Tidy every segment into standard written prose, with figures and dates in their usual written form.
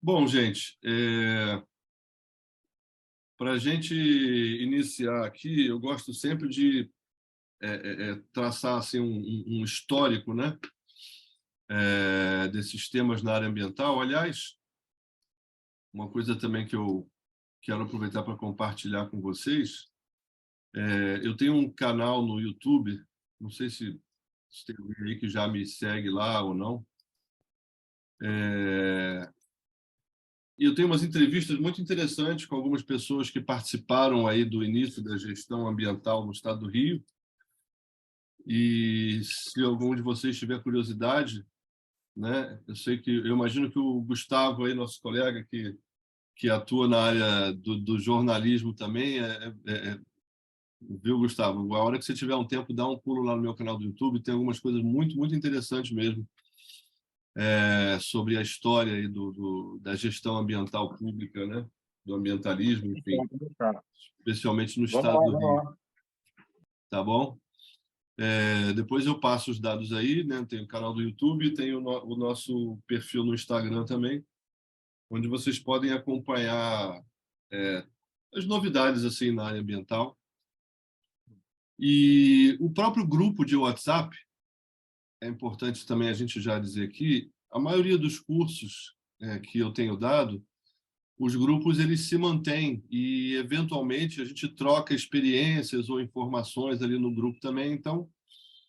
Bom, gente, para a gente iniciar aqui, eu gosto sempre de traçar assim, um histórico, né, desses temas na área ambiental. Aliás, uma coisa também que eu quero aproveitar para compartilhar com vocês, eu tenho um canal no YouTube, não sei se tem alguém aí que já me segue lá ou não, e eu tenho umas entrevistas muito interessantes com algumas pessoas que participaram aí do início da gestão ambiental no estado do Rio. E se algum de vocês tiver curiosidade, né, eu imagino que o Gustavo aí, nosso colega que atua na área do jornalismo também, viu, Gustavo? A hora que você tiver um tempo, dá um pulo lá no meu canal do YouTube, tem algumas coisas muito, muito interessantes mesmo, sobre a história aí da gestão ambiental pública, né, do ambientalismo, enfim, especialmente no Vamos estado lá, do vamos Rio, lá. tá bom? Depois eu passo os dados aí, né? Tem o canal do YouTube, tem o nosso perfil no Instagram também, onde vocês podem acompanhar as novidades assim na área ambiental. E o próprio grupo de WhatsApp, é importante também a gente já dizer aqui, a maioria dos cursos que eu tenho dado, os grupos eles se mantêm e eventualmente a gente troca experiências ou informações ali no grupo também. Então,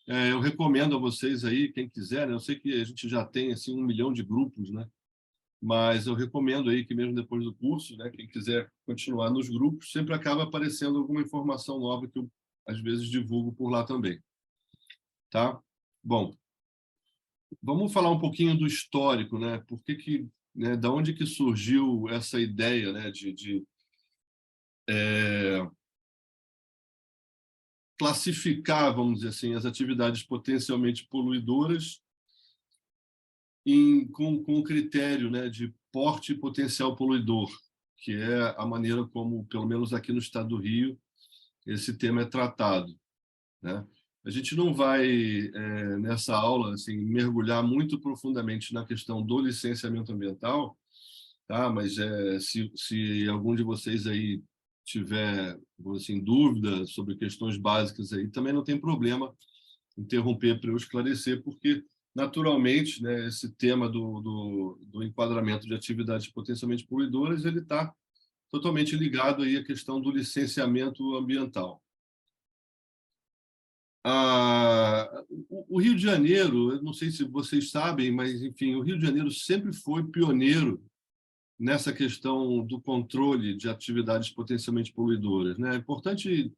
eu recomendo a vocês aí, quem quiser, né? Eu sei que a gente já tem assim 1 milhão de grupos, né? Mas eu recomendo aí que mesmo depois do curso, né, quem quiser continuar nos grupos, sempre acaba aparecendo alguma informação nova que eu às vezes divulgo por lá também, tá? Bom, vamos falar um pouquinho do histórico, né? Por que, né, da onde que surgiu essa ideia, né, de classificar, vamos dizer assim, as atividades potencialmente poluidoras com critério, né, de porte e potencial poluidor, que é a maneira como, pelo menos aqui no estado do Rio, esse tema é tratado, né? A gente não vai, nessa aula, assim, mergulhar muito profundamente na questão do licenciamento ambiental, tá? Mas se algum de vocês aí tiver, assim, dúvida sobre questões básicas aí, também não tem problema interromper para eu esclarecer, porque, naturalmente, né, esse tema do enquadramento de atividades potencialmente poluidoras ele está totalmente ligado aí à questão do licenciamento ambiental. O Rio de Janeiro, eu não sei se vocês sabem, mas, enfim, o Rio de Janeiro sempre foi pioneiro nessa questão do controle de atividades potencialmente poluidoras, né? É importante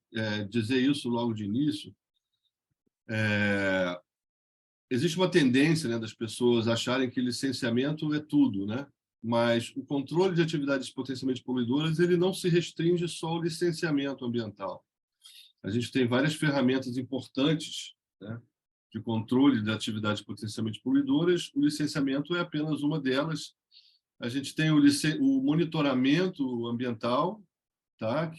dizer isso logo de início. Existe uma tendência, né, das pessoas acharem que licenciamento é tudo, né? Mas o controle de atividades potencialmente poluidoras ele não se restringe só ao licenciamento ambiental. A gente tem várias ferramentas importantes, né, de controle de atividades potencialmente poluidoras. O licenciamento é apenas uma delas. A gente tem o monitoramento ambiental, tá?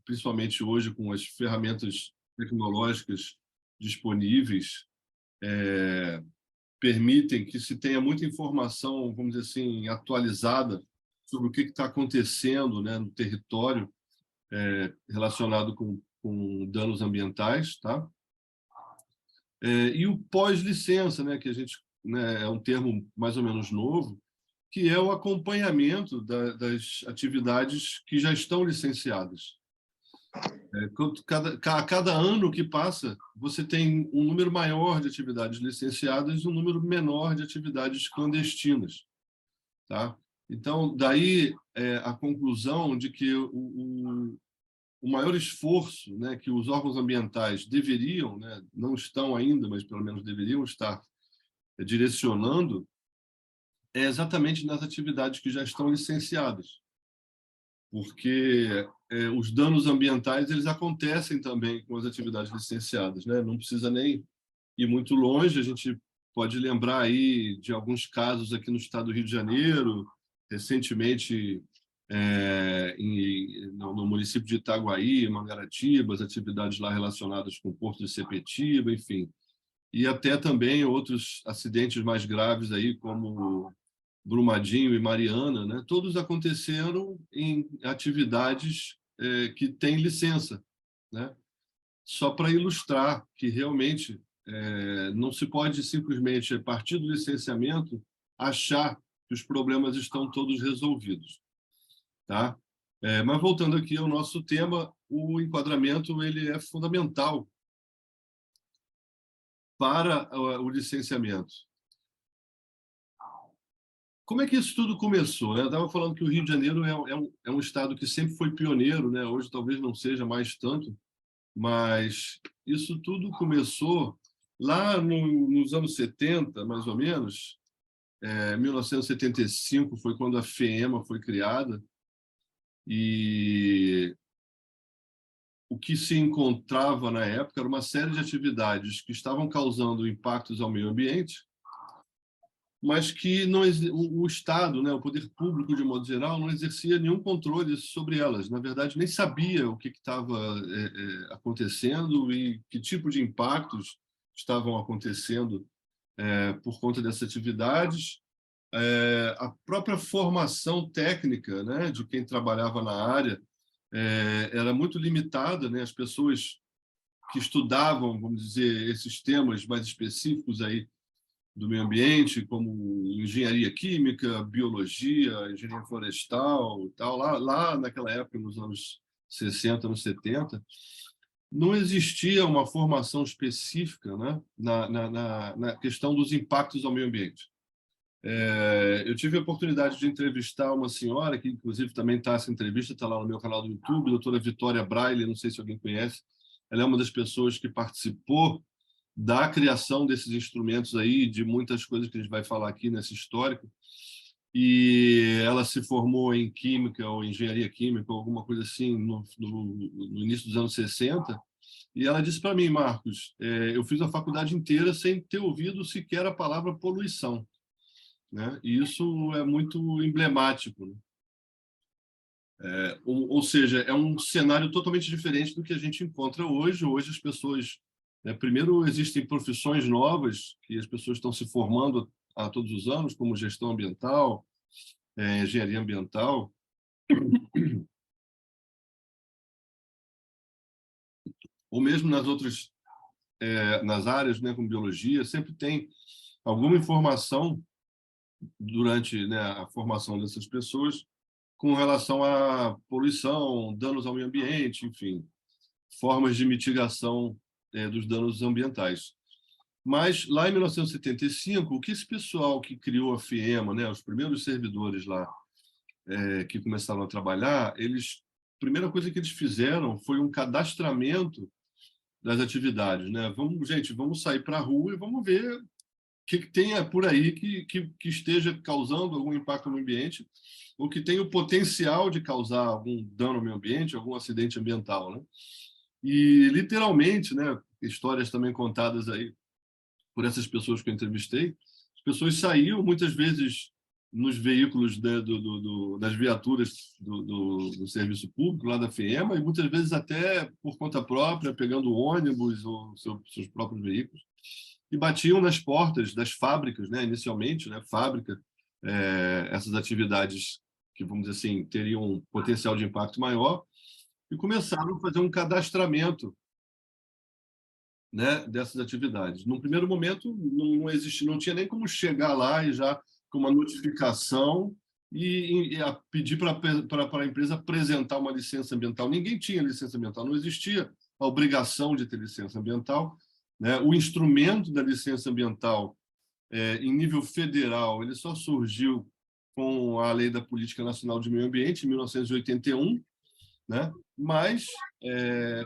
Principalmente hoje com as ferramentas tecnológicas disponíveis, permitem que se tenha muita informação, vamos dizer assim, atualizada sobre o que está acontecendo, né, no território relacionado com danos ambientais, tá? E o pós-licença, né, que a gente, né, é um termo mais ou menos novo, que é o acompanhamento das atividades que já estão licenciadas. A cada ano que passa, você tem um número maior de atividades licenciadas e um número menor de atividades clandestinas, tá? Então, daí a conclusão de que o maior esforço, né, que os órgãos ambientais deveriam, né, não estão ainda, mas pelo menos deveriam estar direcionando, é exatamente nas atividades que já estão licenciadas, porque os danos ambientais eles acontecem também com as atividades licenciadas, né? Não precisa nem ir muito longe, a gente pode lembrar aí de alguns casos aqui no estado do Rio de Janeiro, recentemente no município de Itaguaí, Mangaratiba, as atividades lá relacionadas com o Porto de Sepetiba, enfim, e até também outros acidentes mais graves aí, como Brumadinho e Mariana, né, todos aconteceram em atividades que têm licença, né? Só para ilustrar que realmente não se pode simplesmente, a partir do licenciamento, achar que os problemas estão todos resolvidos, tá? Mas voltando aqui ao nosso tema, o enquadramento ele é fundamental para o licenciamento. Como é que isso tudo começou? Eu estava falando que o Rio de Janeiro é um estado que sempre foi pioneiro, né? Hoje talvez não seja mais tanto, mas isso tudo começou lá nos anos 70, mais ou menos. 1975 foi quando a FEEMA foi criada, e o que se encontrava na época era uma série de atividades que estavam causando impactos ao meio ambiente, mas que não, o Estado, né, o poder público, de modo geral, não exercia nenhum controle sobre elas. Na verdade, nem sabia o que estava acontecendo e que tipo de impactos estavam acontecendo por conta dessas atividades. A própria formação técnica, né, de quem trabalhava na área era muito limitada, né? As pessoas que estudavam, vamos dizer, esses temas mais específicos aí do meio ambiente, como engenharia química, biologia, engenharia florestal e tal, lá naquela época, nos anos 60, anos 70, não existia uma formação específica, né, na questão dos impactos ao meio ambiente. Eu tive a oportunidade de entrevistar uma senhora, que inclusive também está essa entrevista, está lá no meu canal do YouTube, a doutora Vitória Braille, não sei se alguém conhece. Ela é uma das pessoas que participou da criação desses instrumentos aí, de muitas coisas que a gente vai falar aqui nesse histórico. E ela se formou em química ou engenharia química, ou alguma coisa assim, no início dos anos 60. E ela disse para mim: Marcos, eu fiz a faculdade inteira sem ter ouvido sequer a palavra poluição, né? E isso é muito emblemático, né? Ou seja, é um cenário totalmente diferente do que a gente encontra hoje. Hoje as pessoas, né, primeiro existem profissões novas que as pessoas estão se formando a todos os anos, como gestão ambiental, engenharia ambiental, ou mesmo nas outras nas áreas, né, como biologia, sempre tem alguma informação durante, né, a formação dessas pessoas com relação à poluição, danos ao meio ambiente, enfim, formas de mitigação dos danos ambientais. Mas, lá em 1975, o que esse pessoal que criou a FIEMA, né, os primeiros servidores lá que começaram a trabalhar, a primeira coisa que eles fizeram foi um cadastramento das atividades, né? Gente, vamos sair para a rua e vamos ver o que tem por aí que esteja causando algum impacto no ambiente, ou que tem o potencial de causar algum dano ao meio ambiente, algum acidente ambiental, né? E, literalmente, né, histórias também contadas aí por essas pessoas que eu entrevistei, as pessoas saíam, muitas vezes, nos veículos das viaturas do serviço público, lá da FEMA, e muitas vezes até por conta própria, pegando ônibus ou seus próprios veículos, e batiam nas portas das fábricas, né, inicialmente, né, fábrica, essas atividades que, vamos dizer assim, teriam um potencial de impacto maior, e começaram a fazer um cadastramento, né, dessas atividades. No primeiro momento, não tinha nem como chegar lá e já com uma notificação e pedir para a empresa apresentar uma licença ambiental. Ninguém tinha licença ambiental, não existia a obrigação de ter licença ambiental, né? O instrumento da licença ambiental, em nível federal, ele só surgiu com a Lei da Política Nacional de Meio Ambiente, em 1981, né? Mas,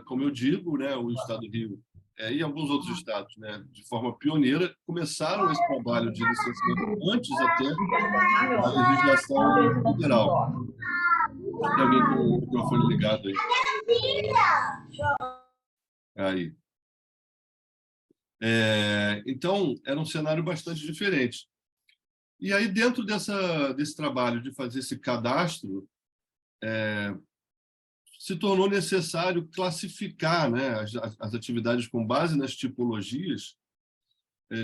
como eu digo, né, o Estado do Rio e alguns outros estados, né, de forma pioneira, começaram esse trabalho de licenciamento antes até da legislação federal. Acho que tem alguém com o microfone ligado aí. Aí. Então, era um cenário bastante diferente. E aí, dentro desse trabalho de fazer esse cadastro, se tornou necessário classificar, né, as atividades com base nas tipologias,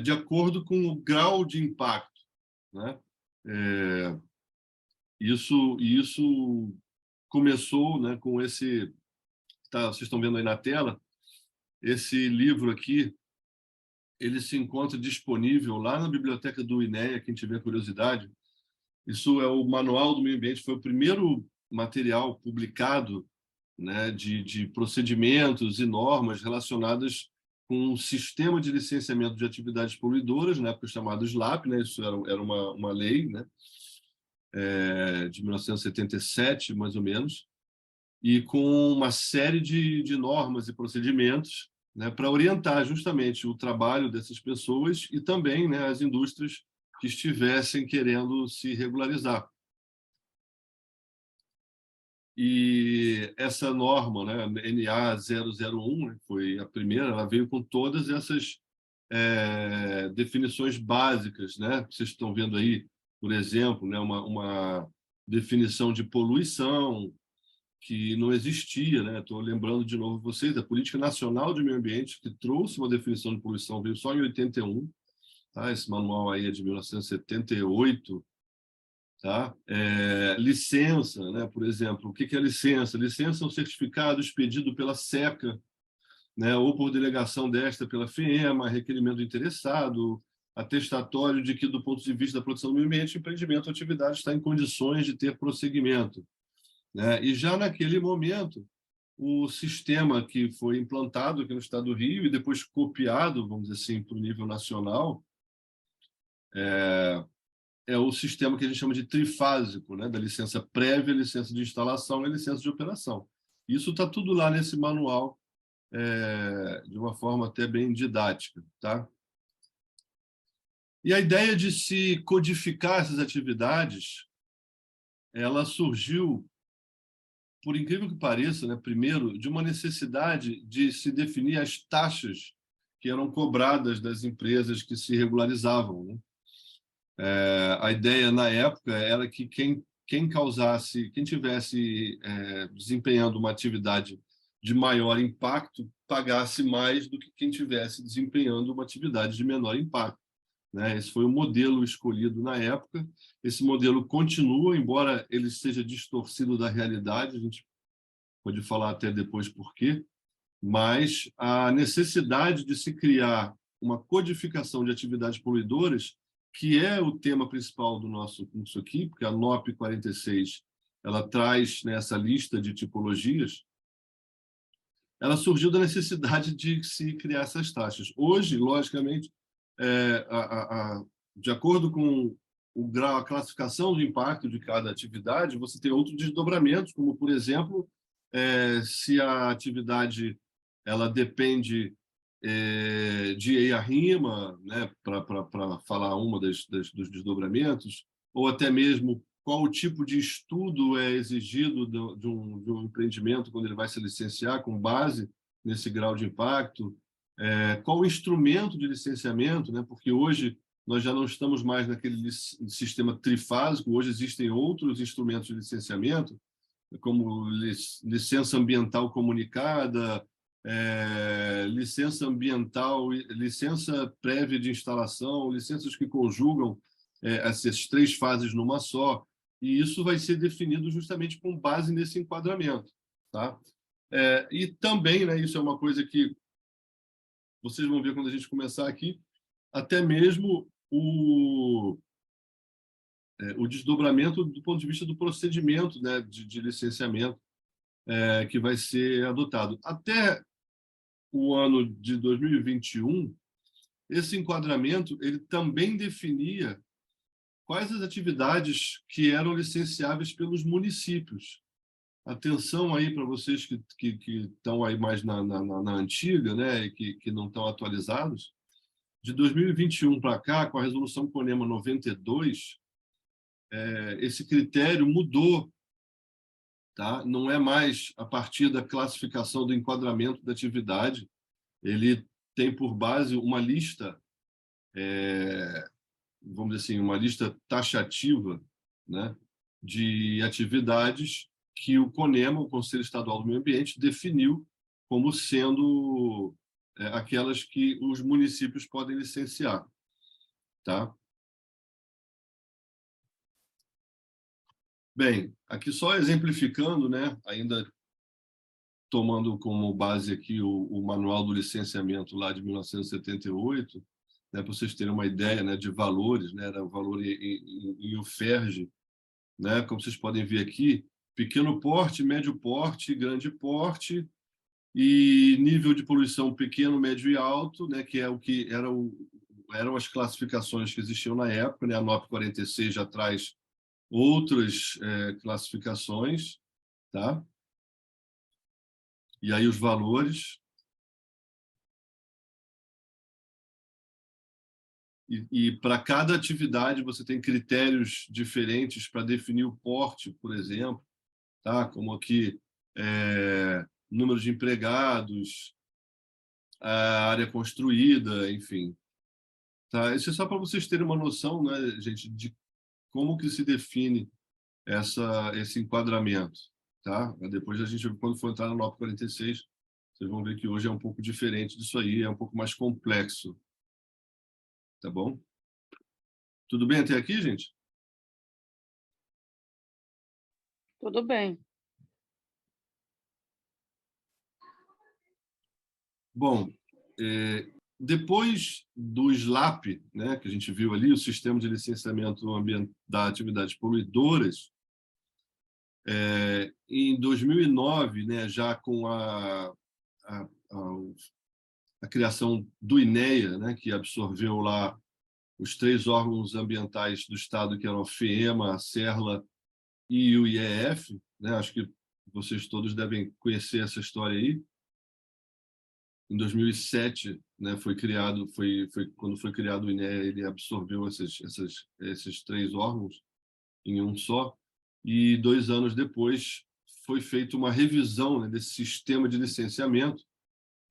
de acordo com o grau de impacto, né? Isso começou, né, com esse... vocês estão vendo aí na tela, esse livro aqui, ele se encontra disponível lá na biblioteca do INEA, quem tiver curiosidade. Isso é o Manual do Meio Ambiente, foi o primeiro material publicado, né, de procedimentos e normas relacionadas com um sistema de licenciamento de atividades poluidoras, na época chamado SLAP, né, isso era uma lei, né, de 1977, mais ou menos, e com uma série de normas e procedimentos, né, para orientar justamente o trabalho dessas pessoas e também, né, as indústrias que estivessem querendo se regularizar. E essa norma, né, NA001, né, foi a primeira, ela veio com todas essas definições básicas, né? Vocês estão vendo aí, por exemplo, né, uma definição de poluição que não existia, né? Estou lembrando de novo vocês, a Política Nacional de Meio Ambiente, que trouxe uma definição de poluição, veio só em 81, tá? Esse manual aí é de 1978, tá? Licença, né? Por exemplo, o que é licença? Licença é um certificado expedido pela SECA, né? Ou por delegação desta pela FEMA, requerimento do interessado, atestatório de que, do ponto de vista da proteção do meio ambiente, o empreendimento ou atividade está em condições de ter prosseguimento, né? E já naquele momento, o sistema que foi implantado aqui no estado do Rio e depois copiado, vamos dizer assim, para o nível nacional, é o sistema que a gente chama de trifásico, né? Da licença prévia, licença de instalação e licença de operação. Isso está tudo lá nesse manual, de uma forma até bem didática, tá? E a ideia de se codificar essas atividades, ela surgiu, por incrível que pareça, né, primeiro, de uma necessidade de se definir as taxas que eram cobradas das empresas que se regularizavam, né? A ideia na época era que quem causasse, quem tivesse desempenhando uma atividade de maior impacto pagasse mais do que quem tivesse desempenhando uma atividade de menor impacto, né? Esse foi o modelo escolhido na época. Esse modelo continua, embora ele seja distorcido da realidade, a gente pode falar até depois por quê, mas a necessidade de se criar uma codificação de atividades poluidoras, que é o tema principal do nosso curso aqui, porque a NOP 46 ela traz, né, essa lista de tipologias, ela surgiu da necessidade de se criar essas taxas. Hoje, logicamente, de acordo com o grau, a classificação do impacto de cada atividade, você tem outros desdobramentos, como, por exemplo, se a atividade ela depende de EIA-RIMA, né, para falar uma dos desdobramentos, ou até mesmo qual o tipo de estudo é exigido de um empreendimento quando ele vai se licenciar com base nesse grau de impacto, qual o instrumento de licenciamento, né, porque hoje nós já não estamos mais naquele sistema trifásico, hoje existem outros instrumentos de licenciamento, como licença ambiental comunicada, licença ambiental, licença prévia de instalação, licenças que conjugam essas três fases numa só, e isso vai ser definido justamente com base nesse enquadramento, tá? E também, né, isso é uma coisa que vocês vão ver quando a gente começar aqui, até mesmo o desdobramento do ponto de vista do procedimento, né, de licenciamento que vai ser adotado. Até o ano de 2021, esse enquadramento ele também definia quais as atividades que eram licenciáveis pelos municípios. Atenção aí para vocês que estão aí mais na antiga, né, e que não estão atualizados. De 2021 para cá, com a resolução CONEMA 92, esse critério mudou, tá? Não é mais a partir da classificação do enquadramento da atividade, ele tem por base uma lista, vamos dizer assim, uma lista taxativa, né, de atividades que o CONEMA, o Conselho Estadual do Meio Ambiente, definiu como sendo aquelas que os municípios podem licenciar, tá? Bem, aqui só exemplificando, né, ainda tomando como base aqui o Manual do Licenciamento lá de 1978, né, para vocês terem uma ideia, né, de valores, né, era o valor em UFERJ, né, como vocês podem ver aqui, pequeno porte, médio porte, grande porte e nível de poluição pequeno, médio e alto, né, que é o que eram as classificações que existiam na época, né, a NOP 46 já traz outras classificações, tá? E aí os valores. E para cada atividade você tem critérios diferentes para definir o porte, por exemplo, tá? Como aqui número de empregados, a área construída, enfim. Tá? Isso é só para vocês terem uma noção, né, gente, de como que se define esse enquadramento. Tá? Depois a gente, quando for entrar na NOP 46, vocês vão ver que hoje é um pouco diferente disso aí, é um pouco mais complexo. Tá bom? Tudo bem até aqui, gente? Tudo bem. Bom, depois do SLAP, né, que a gente viu ali, o Sistema de Licenciamento da Atividades Poluidoras, em 2009, né, já com a, a criação do INEA, né, que absorveu lá os 3 órgãos ambientais do Estado, que eram a FEMA, a SERLA e o IEF, né, acho que vocês todos devem conhecer essa história aí. Em 2007, né, foi quando foi criado o INEA, ele absorveu esses 3 órgãos em um só, e 2 anos depois foi feita uma revisão, né, desse sistema de licenciamento,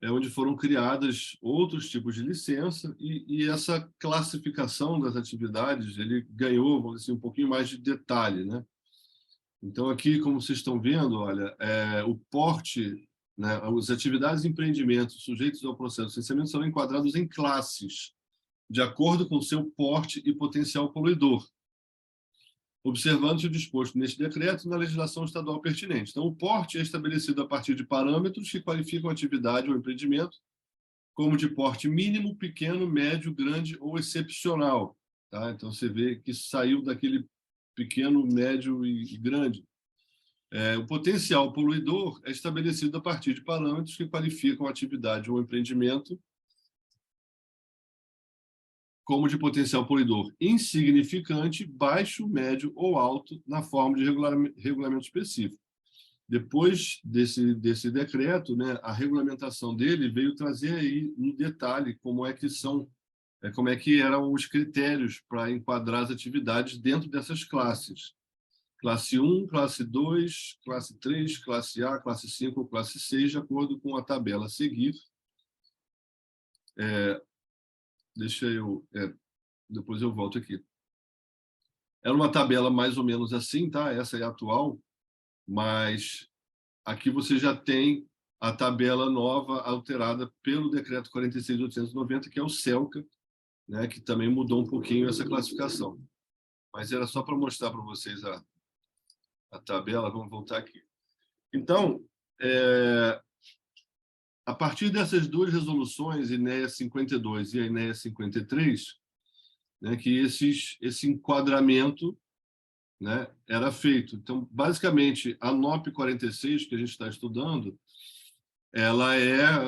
onde foram criadas outros tipos de licença, e essa classificação das atividades ele ganhou, vamos dizer assim, um pouquinho mais de detalhe, né? Então, aqui, como vocês estão vendo, olha, o porte, né, as atividades e empreendimentos sujeitos ao processo de licenciamento serão enquadrados em classes, de acordo com seu porte e potencial poluidor, observando-se o disposto neste decreto na legislação estadual pertinente. Então, o porte é estabelecido a partir de parâmetros que qualificam a atividade ou empreendimento como de porte mínimo, pequeno, médio, grande ou excepcional. Tá? Então, você vê que saiu daquele pequeno, médio e grande. O potencial poluidor é estabelecido a partir de parâmetros que qualificam a atividade ou empreendimento como de potencial poluidor insignificante, baixo, médio ou alto, na forma de regulamento específico. Depois desse decreto, né, a regulamentação dele veio trazer aí no detalhe como é que eram os critérios para enquadrar as atividades dentro dessas classes. Classe 1, classe 2, classe 3, classe A, classe 5 ou classe 6, de acordo com a tabela a seguir. Depois eu volto aqui. Era uma tabela mais ou menos assim, tá? Essa é a atual, mas aqui você já tem a tabela nova alterada pelo Decreto 46.890, que é o CELCA, né? Que também mudou um pouquinho essa classificação. Mas era só para mostrar para vocês a tabela. Vamos voltar aqui. Então, a partir dessas 2 resoluções, INEA 52 e a INEA 53, né, que esse enquadramento, né, era feito. Então, basicamente, a NOP 46, que a gente está estudando, ela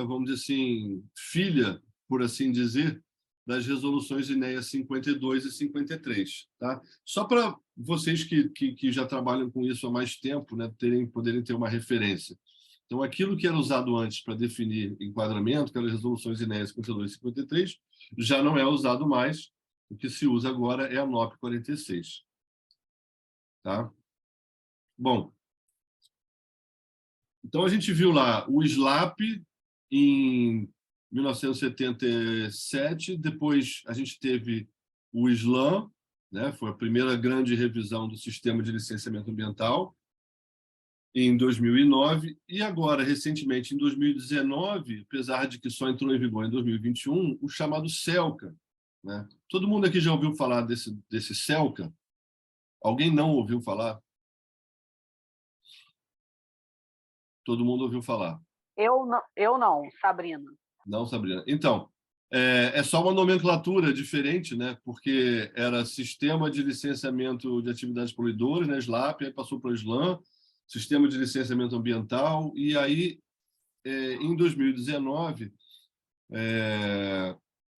vamos dizer assim, filha, por assim dizer, das resoluções INEA 52 e 53. Tá? Só para vocês que já trabalham com isso há mais tempo, né, poderem ter uma referência. Então, aquilo que era usado antes para definir enquadramento, que eram as resoluções INEA 52 e 53, já não é usado mais. O que se usa agora é a NOP 46. Tá? Bom, então a gente viu lá o SLAP em 1977, depois a gente teve o SLAM, né? Foi a primeira grande revisão do sistema de licenciamento ambiental, em 2009, e agora, recentemente, em 2019, apesar de que só entrou em vigor em 2021, o chamado CELCA. Né? Todo mundo aqui já ouviu falar desse CELCA? Alguém não ouviu falar? Todo mundo ouviu falar. Eu não, Sabrina. Não, Sabrina. Então, é só uma nomenclatura diferente, né? Porque era Sistema de Licenciamento de Atividades Poluidoras, né? SLAP, aí passou para o SLAM, Sistema de Licenciamento Ambiental, e aí, em 2019,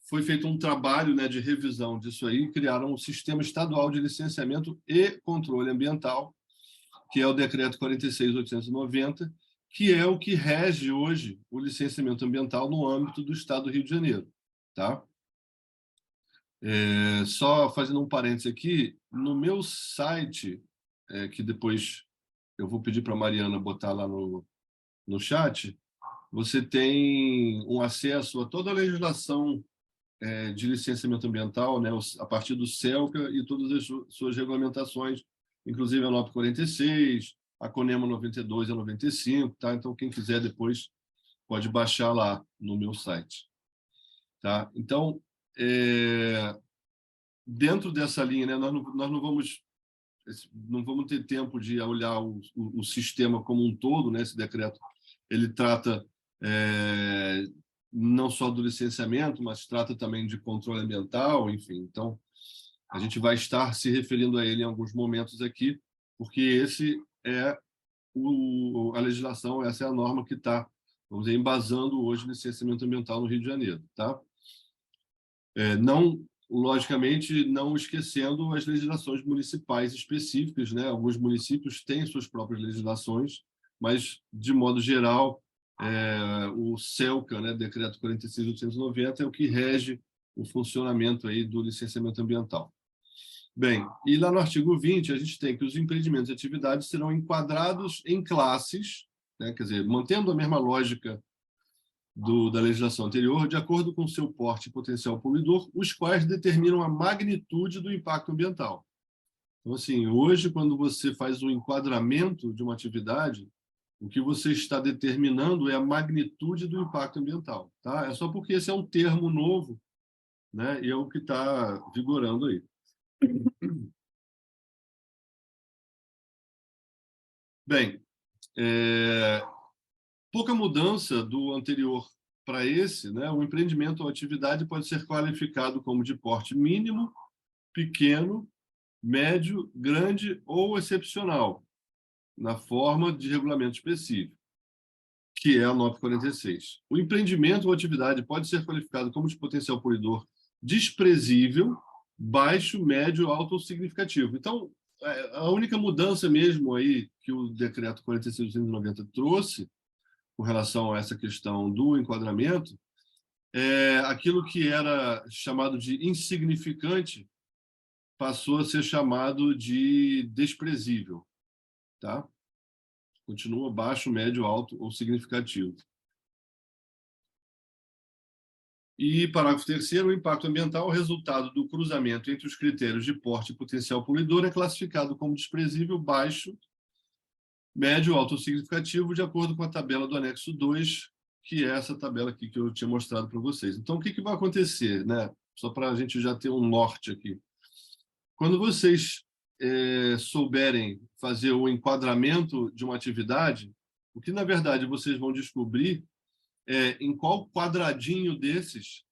foi feito um trabalho, né, de revisão disso aí, criaram um Sistema Estadual de Licenciamento e Controle Ambiental, que é o Decreto 46.890, que é o que rege hoje o licenciamento ambiental no âmbito do Estado do Rio de Janeiro. Tá? Só fazendo um parênteses aqui, no meu site, que depois eu vou pedir para a Mariana botar lá no chat, você tem um acesso a toda a legislação de licenciamento ambiental, né, a partir do CELCA e todas as suas regulamentações, inclusive a NOP 46, a CONEMA 92 a 95, tá? Então, quem quiser depois pode baixar lá no meu site. Tá? Então, dentro dessa linha, né, nós não vamos ter tempo de olhar o sistema como um todo, né? Esse decreto ele trata não só do licenciamento, mas trata também de controle ambiental, enfim. Então, a gente vai estar se referindo a ele em alguns momentos aqui, porque esse é a legislação, essa é a norma que está, vamos dizer, embasando hoje o licenciamento ambiental no Rio de Janeiro, tá? Não, logicamente, não esquecendo as legislações municipais específicas, né? Alguns municípios têm suas próprias legislações, mas, de modo geral, o CELCA, né, Decreto 46.890, é o que rege o funcionamento aí do licenciamento ambiental. Bem, e lá no artigo 20, a gente tem que os empreendimentos e atividades serão enquadrados em classes, né, quer dizer, mantendo a mesma lógica da legislação anterior, de acordo com seu porte e potencial poluidor, os quais determinam a magnitude do impacto ambiental. Então, assim, hoje, quando você faz o enquadramento de uma atividade, o que você está determinando é a magnitude do impacto ambiental. Tá? É só porque esse é um termo novo, né? E é o que está vigorando aí. Bem, pouca mudança do anterior para esse, né? O empreendimento ou atividade pode ser qualificado como de porte mínimo, pequeno, médio, grande ou excepcional, na forma de regulamento específico, que é a NOP 46. O empreendimento ou atividade pode ser qualificado como de potencial poluidor desprezível, baixo, médio, alto ou significativo. Então, a única mudança mesmo aí que o decreto 46.290 trouxe com relação a essa questão do enquadramento é aquilo que era chamado de insignificante passou a ser chamado de desprezível, tá? Continua baixo, médio, alto ou significativo. E parágrafo 3º, o impacto ambiental, resultado do cruzamento entre os critérios de porte e potencial poluidor, é classificado como desprezível, baixo, médio, alto ou significativo, de acordo com a tabela do anexo 2, que é essa tabela aqui que eu tinha mostrado para vocês. Então, o que vai acontecer, né? Só para a gente já ter um norte aqui. Quando vocês souberem fazer o enquadramento de uma atividade, o que, na verdade, vocês vão descobrir é em qual quadradinho desses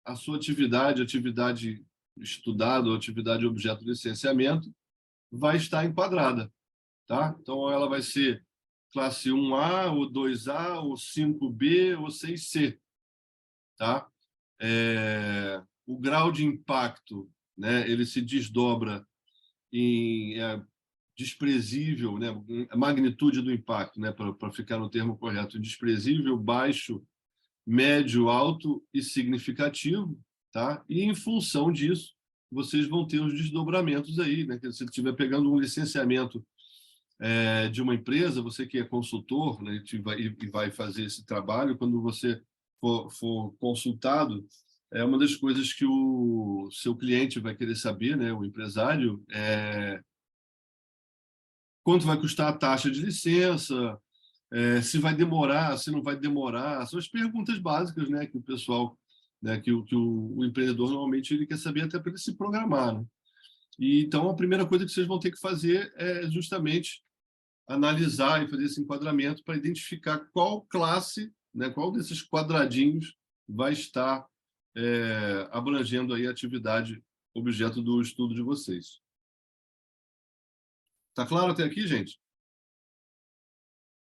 a sua atividade estudada ou atividade objeto de licenciamento, vai estar enquadrada. Tá? Então, ela vai ser classe 1A, ou 2A, ou 5B, ou 6C. Tá? O grau de impacto, né, ele se desdobra em desprezível, né, a magnitude do impacto, né, para ficar no termo correto, desprezível, baixo, médio, alto e significativo, tá? E em função disso, vocês vão ter os desdobramentos aí, né? Se você estiver pegando um licenciamento de uma empresa, você que é consultor, né, e vai fazer esse trabalho, quando você for consultado, é uma das coisas que o seu cliente vai querer saber, né, o empresário, quanto vai custar a taxa de licença, se vai demorar, se não vai demorar. São as perguntas básicas, né, que o pessoal, né, que o empreendedor normalmente ele quer saber até para ele se programar. Né? E, então, a primeira coisa que vocês vão ter que fazer é justamente analisar e fazer esse enquadramento para identificar qual classe, né, qual desses quadradinhos vai estar abrangendo aí a atividade objeto do estudo de vocês. Tá claro até aqui, gente?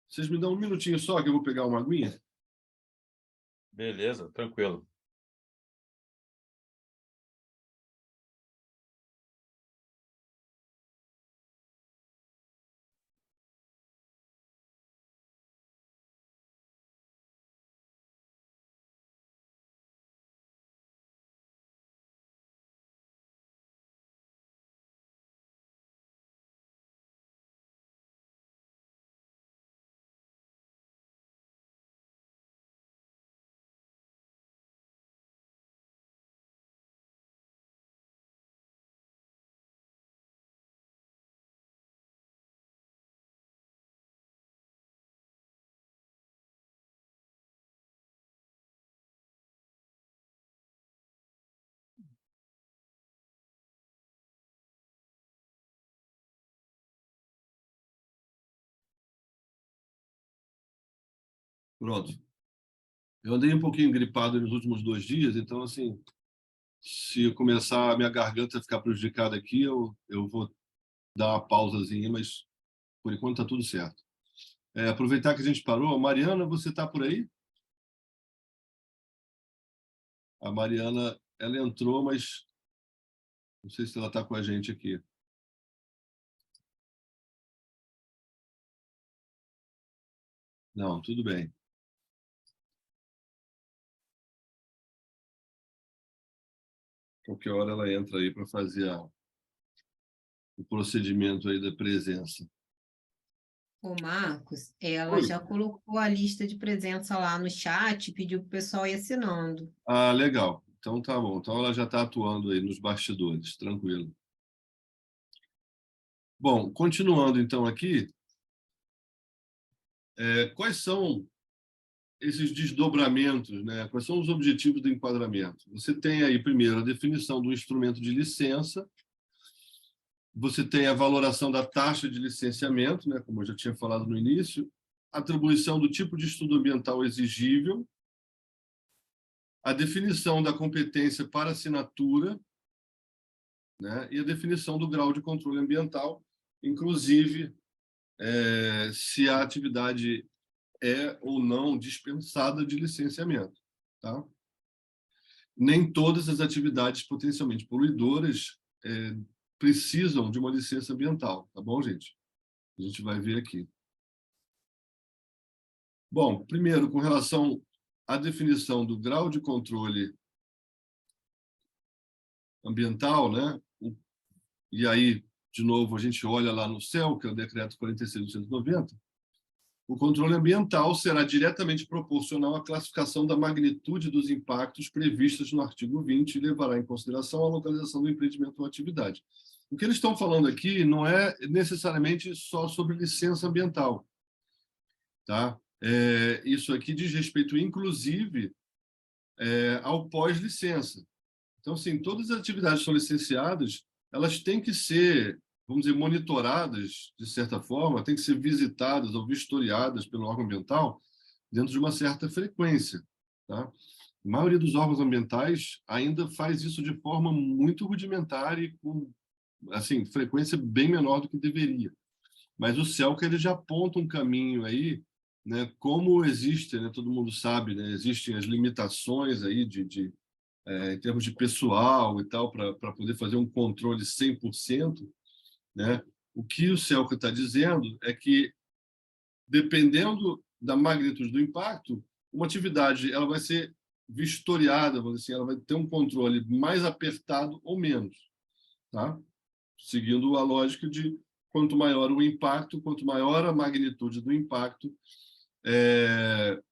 Vocês me dão um minutinho só que eu vou pegar uma aguinha? Beleza, tranquilo. Pronto. Eu andei um pouquinho gripado nos últimos 2 dias, então, assim, se eu começar a minha garganta a ficar prejudicada aqui, eu vou dar uma pausazinha, mas por enquanto está tudo certo. Aproveitar que a gente parou. Mariana, você está por aí? A Mariana, ela entrou, mas não sei se ela está com a gente aqui. Não, tudo bem. Qualquer hora ela entra aí para fazer o procedimento aí da presença. Ô, Marcos, ela Oi. já colocou a lista de presença lá no chat, pediu para o pessoal ir assinando. Ah, legal. Então tá bom. Então ela já está atuando aí nos bastidores, tranquilo. Bom, continuando então aqui, quais são esses desdobramentos, né? Quais são os objetivos do enquadramento? Você tem aí, primeiro, a definição do instrumento de licença, você tem a valoração da taxa de licenciamento, né? Como eu já tinha falado no início, atribuição do tipo de estudo ambiental exigível, a definição da competência para assinatura, né? E a definição do grau de controle ambiental, inclusive se a atividade é ou não dispensada de licenciamento. Tá? Nem todas as atividades potencialmente poluidoras precisam de uma licença ambiental, tá bom, gente? A gente vai ver aqui. Bom, primeiro, com relação à definição do grau de controle ambiental, né? E aí, de novo, a gente olha lá no CEL, que é o decreto 46.290, o controle ambiental será diretamente proporcional à classificação da magnitude dos impactos previstos no artigo 20 e levará em consideração a localização do empreendimento ou atividade. O que eles estão falando aqui não é necessariamente só sobre licença ambiental. Tá? Isso aqui diz respeito, inclusive, ao pós-licença. Então, sim, todas as atividades que são licenciadas, elas têm que ser, vamos dizer, monitoradas, de certa forma, têm que ser visitadas ou vistoriadas pelo órgão ambiental dentro de uma certa frequência. Tá? A maioria dos órgãos ambientais ainda faz isso de forma muito rudimentar e com assim, frequência bem menor do que deveria. Mas o CELCA ele já aponta um caminho aí, né, como existe, né, todo mundo sabe, né, existem as limitações aí em termos de pessoal e tal, para poder fazer um controle 100%, né? O que o CELCA está dizendo é que, dependendo da magnitude do impacto, uma atividade ela vai ser vistoriada, vamos dizer assim, ela vai ter um controle mais apertado ou menos, tá? Seguindo a lógica de quanto maior o impacto, quanto maior a magnitude do impacto,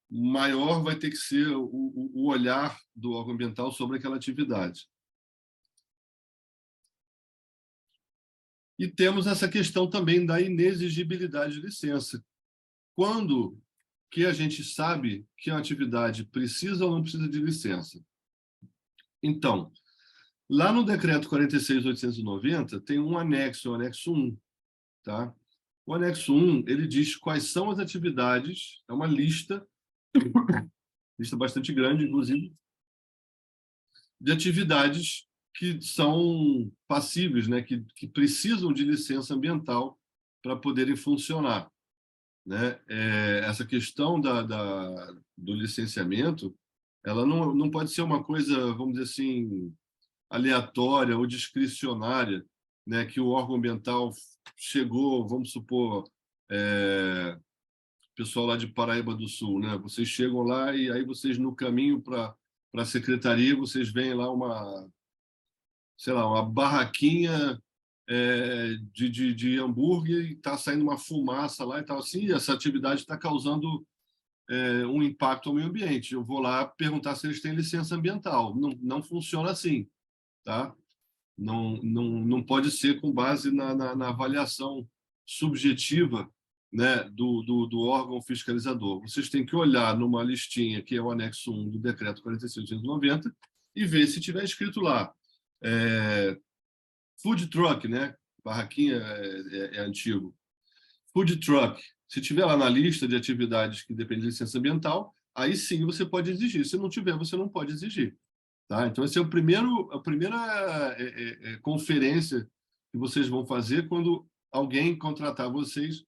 maior vai ter que ser o olhar do órgão ambiental sobre aquela atividade. E temos essa questão também da inexigibilidade de licença. Quando que a gente sabe que a atividade precisa ou não precisa de licença? Então, lá no decreto 46.890 tem um anexo, o anexo 1, tá? O anexo 1, ele diz quais são as atividades, é uma lista bastante grande, inclusive, de atividades que são passíveis, né, que precisam de licença ambiental para poderem funcionar, né? Essa questão do licenciamento, ela não pode ser uma coisa, vamos dizer assim, aleatória ou discricionária, né, que o órgão ambiental chegou, vamos supor, pessoal lá de Paraíba do Sul, né? Vocês chegam lá e aí vocês no caminho para a secretaria, vocês veem lá sei lá, uma barraquinha de hambúrguer e está saindo uma fumaça lá e tal assim, e essa atividade está causando um impacto ao meio ambiente. Eu vou lá perguntar se eles têm licença ambiental. Não funciona assim, tá? Não pode ser com base na avaliação subjetiva, né, do órgão fiscalizador. Vocês têm que olhar numa listinha, que é o anexo 1 do decreto 46.890, e ver se tiver escrito lá food truck, né? Barraquinha é antigo. Food truck. Se tiver lá na lista de atividades que dependem de licença ambiental, aí sim você pode exigir. Se não tiver, você não pode exigir. Tá? Então, essa é a primeira conferência que vocês vão fazer quando alguém contratar vocês,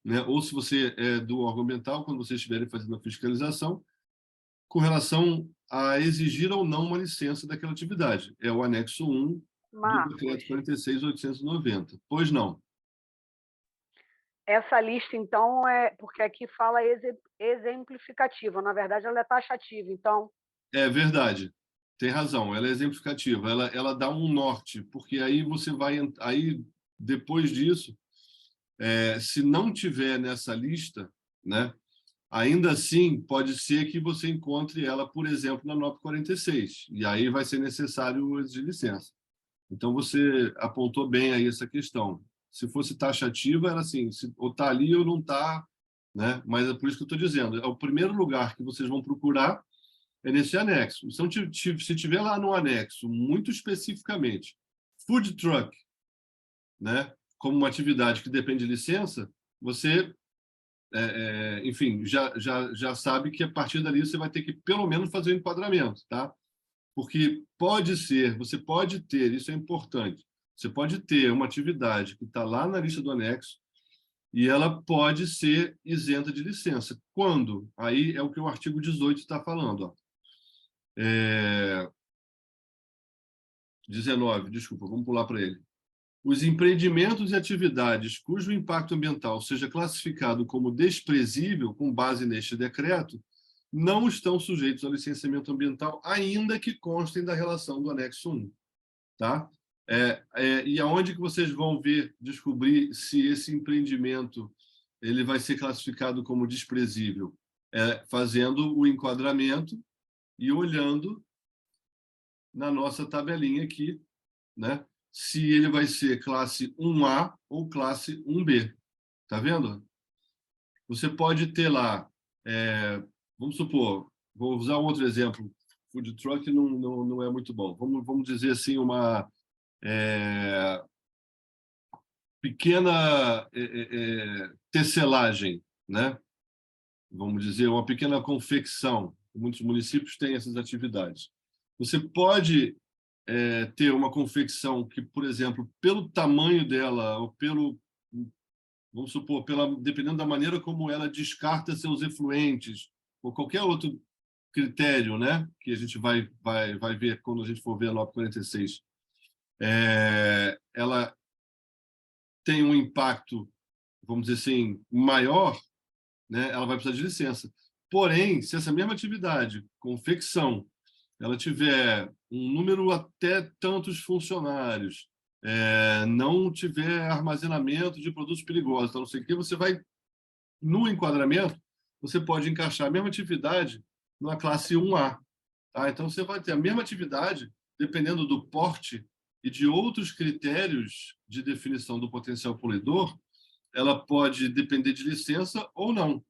né? Ou se você é do órgão ambiental, quando vocês estiverem fazendo a fiscalização, com relação a exigir ou não uma licença daquela atividade. É o anexo 1 do decreto Marcos, 46.890. Pois não. essa lista, então, porque aqui fala exemplificativa, na verdade, ela é taxativa, então, É verdade. Tem razão. Ela é exemplificativa. Ela dá um norte, porque aí você vai... Aí, depois disso, se não tiver nessa lista, né, ainda assim pode ser que você encontre ela, por exemplo, na NOP 46, e aí vai ser necessário exigir licença. Então, você apontou bem aí essa questão. Se fosse taxativa, era assim, ou está ali ou não está, né? Mas é por isso que eu estou dizendo, é o primeiro lugar que vocês vão procurar é nesse anexo. Se tiver lá no anexo, muito especificamente, food truck, né, como uma atividade que depende de licença, você, enfim, já sabe que a partir dali você vai ter que pelo menos fazer o enquadramento, tá? Porque pode ser, você pode ter, isso é importante, você pode ter uma atividade que está lá na lista do anexo e ela pode ser isenta de licença. Quando? Aí é o que o artigo 18 está falando. Ó. 19, desculpa, vamos pular para ele. Os empreendimentos e atividades cujo impacto ambiental seja classificado como desprezível com base neste decreto não estão sujeitos ao licenciamento ambiental, ainda que constem da relação do anexo 1. Tá? E aonde que vocês vão descobrir se esse empreendimento ele vai ser classificado como desprezível? Fazendo o enquadramento e olhando na nossa tabelinha aqui, né? Se ele vai ser classe 1A ou classe 1B. Tá vendo? Você pode ter lá, vamos supor, vou usar um outro exemplo, food truck não é muito bom. Vamos dizer assim, uma pequena tecelagem, né? Vamos dizer, uma pequena confecção. Muitos municípios têm essas atividades. Você pode ter uma confecção que, por exemplo, pelo tamanho dela, ou vamos supor, dependendo da maneira como ela descarta seus efluentes, ou qualquer outro critério, né, que a gente vai ver quando a gente for ver a NOP 46, ela tem um impacto, vamos dizer assim, maior, né, ela vai precisar de licença. Porém, se essa mesma atividade, confecção, ela tiver um número até tantos funcionários, não tiver armazenamento de produtos perigosos, então não sei o que, você vai, no enquadramento, você pode encaixar a mesma atividade numa classe 1A. Tá? Então, você vai ter a mesma atividade, dependendo do porte e de outros critérios de definição do potencial poluidor, ela pode depender de licença ou não.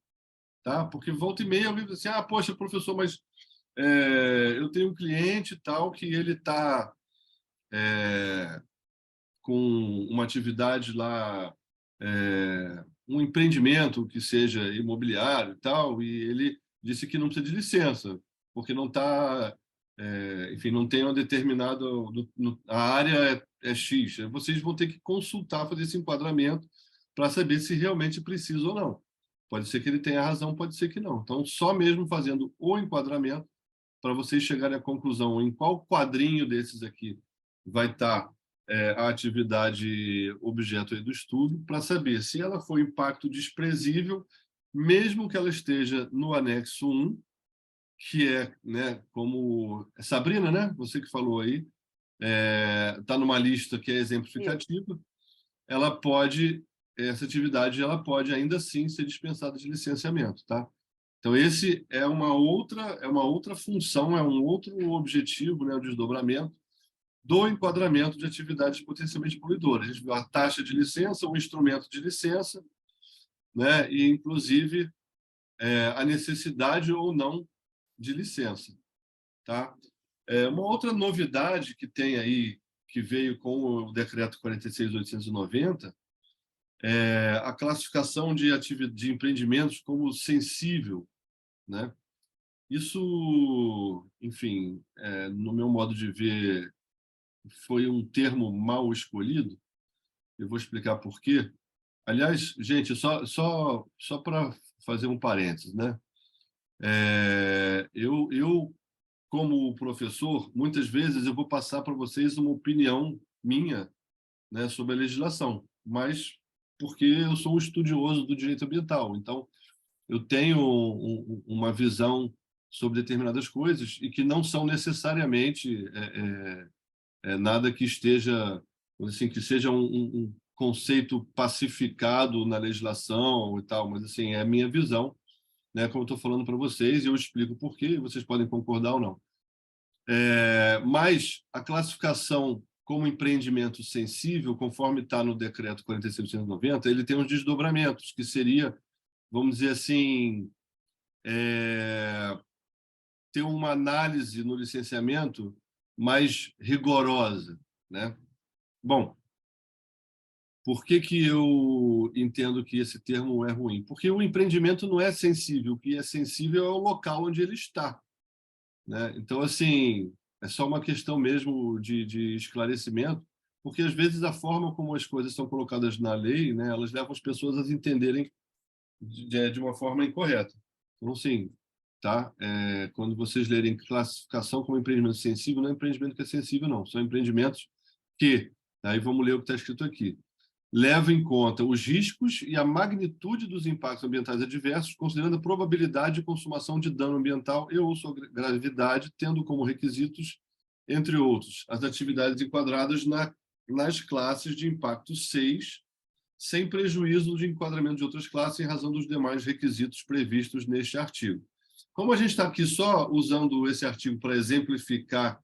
Tá? Porque volta e meia alguém diz assim, poxa, professor, mas eu tenho um cliente tal que ele está com uma atividade lá um empreendimento que seja imobiliário e tal, e ele disse que não precisa de licença, porque não está, enfim, não tem uma determinada, a área é X. Vocês vão ter que consultar, fazer esse enquadramento para saber se realmente precisa ou não. Pode ser que ele tenha razão, pode ser que não. Então, só mesmo fazendo o enquadramento para vocês chegarem à conclusão em qual quadrinho desses aqui vai estar a atividade objeto aí do estudo, para saber se ela foi impacto desprezível, mesmo que ela esteja no anexo 1, que é, né, como Sabrina, né, você que falou aí, está numa lista que é exemplificativa, ela pode, essa atividade ela pode ainda assim ser dispensada de licenciamento, tá? Então esse é uma outra função, é um outro objetivo, né, o desdobramento do enquadramento de atividades potencialmente poluidoras. A gente viu a taxa de licença, o instrumento de licença, né, e inclusive a necessidade ou não de licença, tá? Uma outra novidade que tem aí, que veio com o decreto 46.890, é a classificação de empreendimentos como sensível, né? Isso, enfim, no meu modo de ver, foi um termo mal escolhido. Eu vou explicar por quê. Aliás, gente, só para fazer um parênteses, né? Eu, como professor, muitas vezes eu vou passar para vocês uma opinião minha, né, sobre a legislação, mas porque eu sou um estudioso do direito ambiental, então eu tenho uma visão sobre determinadas coisas e que não são necessariamente nada que esteja, assim, que seja um conceito pacificado na legislação e tal, mas assim, é a minha visão, né, como eu estou falando para vocês, e eu explico por quê, vocês podem concordar ou não. Mas a classificação como empreendimento sensível, conforme está no decreto 46.890, ele tem uns desdobramentos, que seria, vamos dizer assim, ter uma análise no licenciamento mais rigorosa, né? Bom, por que eu entendo que esse termo é ruim? Porque o empreendimento não é sensível, o que é sensível é o local onde ele está, né? Então, assim, é só uma questão mesmo de esclarecimento, porque às vezes a forma como as coisas são colocadas na lei, né, elas levam as pessoas a entenderem de uma forma incorreta. Então, sim, tá? Quando vocês lerem classificação como empreendimento sensível, não é empreendimento que é sensível, não. São empreendimentos que, aí vamos ler o que está escrito aqui, leva em conta os riscos e a magnitude dos impactos ambientais adversos, considerando a probabilidade de consumação de dano ambiental e ou sua gravidade, tendo como requisitos, entre outros, as atividades enquadradas nas classes de impacto 6, sem prejuízo de enquadramento de outras classes em razão dos demais requisitos previstos neste artigo. Como a gente está aqui só usando esse artigo para exemplificar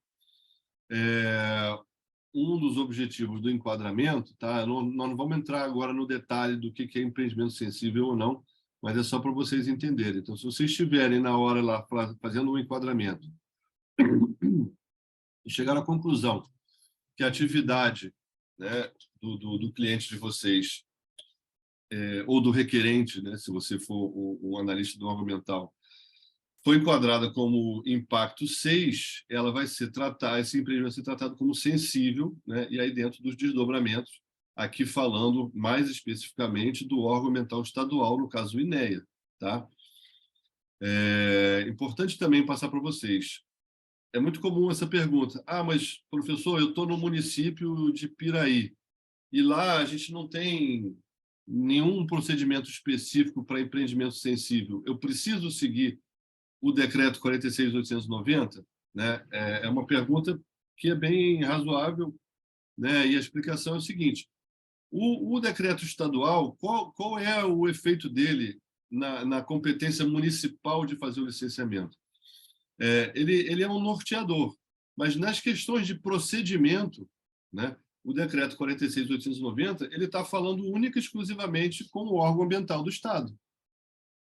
um dos objetivos do enquadramento, tá? Nós não vamos entrar agora no detalhe do que é empreendimento sensível ou não, mas é só para vocês entenderem. Então, se vocês estiverem na hora lá fazendo um enquadramento e chegar à conclusão que a atividade, né, do cliente de vocês, ou do requerente, né, se você for o analista do órgão ambiental, foi enquadrada como impacto 6, ela vai ser tratada, esse empreendimento vai ser tratado como sensível, né? E aí dentro dos desdobramentos, aqui falando mais especificamente do órgão ambiental estadual, no caso o INEA, tá? É importante também passar para vocês. É muito comum essa pergunta. Ah, mas, professor, eu estou no município de Piraí, e lá a gente não tem nenhum procedimento específico para empreendimento sensível. Eu preciso seguir o decreto 46.890, né? É uma pergunta que é bem razoável, né? E a explicação é o seguinte: o decreto estadual, qual é o efeito dele na competência municipal de fazer o licenciamento? Ele é um norteador, mas nas questões de procedimento, né? O decreto 46.890 ele está falando única e exclusivamente com o órgão ambiental do Estado,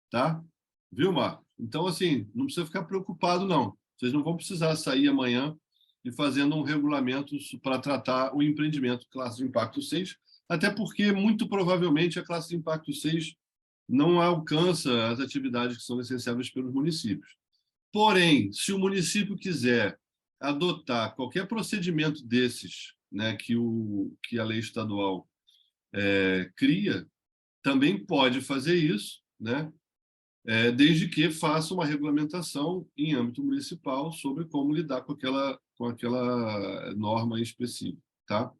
tá? Viu, Marcos? Então, assim, não precisa ficar preocupado, não. Vocês não vão precisar sair amanhã e fazendo um regulamento para tratar o empreendimento classe de impacto 6, Até porque, muito provavelmente, a classe de impacto 6 não alcança as atividades que são licenciáveis pelos municípios. Porém, se o município quiser adotar qualquer procedimento desses, né, que a lei estadual cria, também pode fazer isso, né, desde que faça uma regulamentação em âmbito municipal sobre como lidar com aquela norma em específico, tá?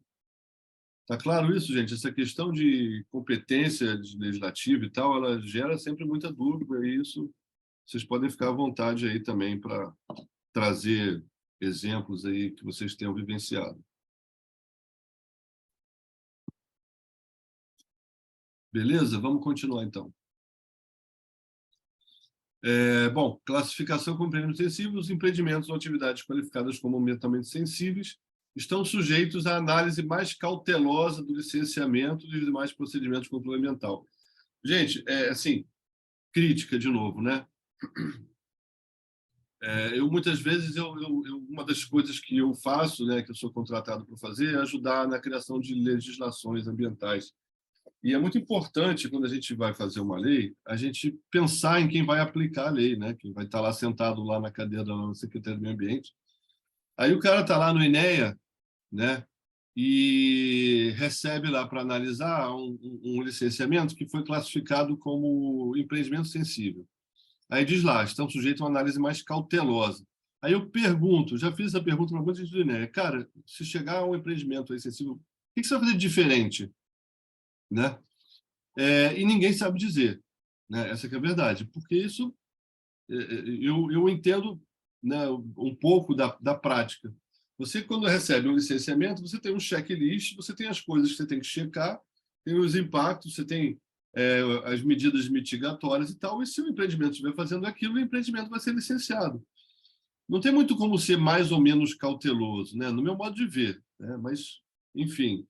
Tá claro isso, gente? Essa questão de competência legislativa e tal, ela gera sempre muita dúvida, e isso vocês podem ficar à vontade aí também para trazer exemplos aí que vocês tenham vivenciado. Beleza? Vamos continuar, então. Bom, classificação como empreendimentos sensíveis, os empreendimentos ou atividades qualificadas como ambientalmente sensíveis estão sujeitos à análise mais cautelosa do licenciamento e dos demais procedimentos complementares. Gente, assim, crítica de novo, né? Muitas vezes, uma das coisas que eu faço, né, que eu sou contratado para fazer, é ajudar na criação de legislações ambientais. E é muito importante, quando a gente vai fazer uma lei, a gente pensar em quem vai aplicar a lei, né? Quem vai estar lá sentado lá na cadeira da Secretaria do Meio Ambiente. Aí o cara está lá no INEA, né? E recebe lá para analisar um licenciamento que foi classificado como empreendimento sensível. Aí diz lá, estão sujeitos a uma análise mais cautelosa. Aí eu pergunto, já fiz essa pergunta para muita gente do INEA, cara, se chegar a um empreendimento aí sensível, o que você vai fazer de diferente? Né? E ninguém sabe dizer, né? Essa que é a verdade, porque isso eu entendo, né, um pouco da prática. Você, quando recebe um licenciamento, você tem um checklist, você tem as coisas que você tem que checar, tem os impactos, você tem as medidas mitigatórias e tal, e se o empreendimento estiver fazendo aquilo, o empreendimento vai ser licenciado. Não tem muito como ser mais ou menos cauteloso, né? No meu modo de ver, né? Mas, enfim,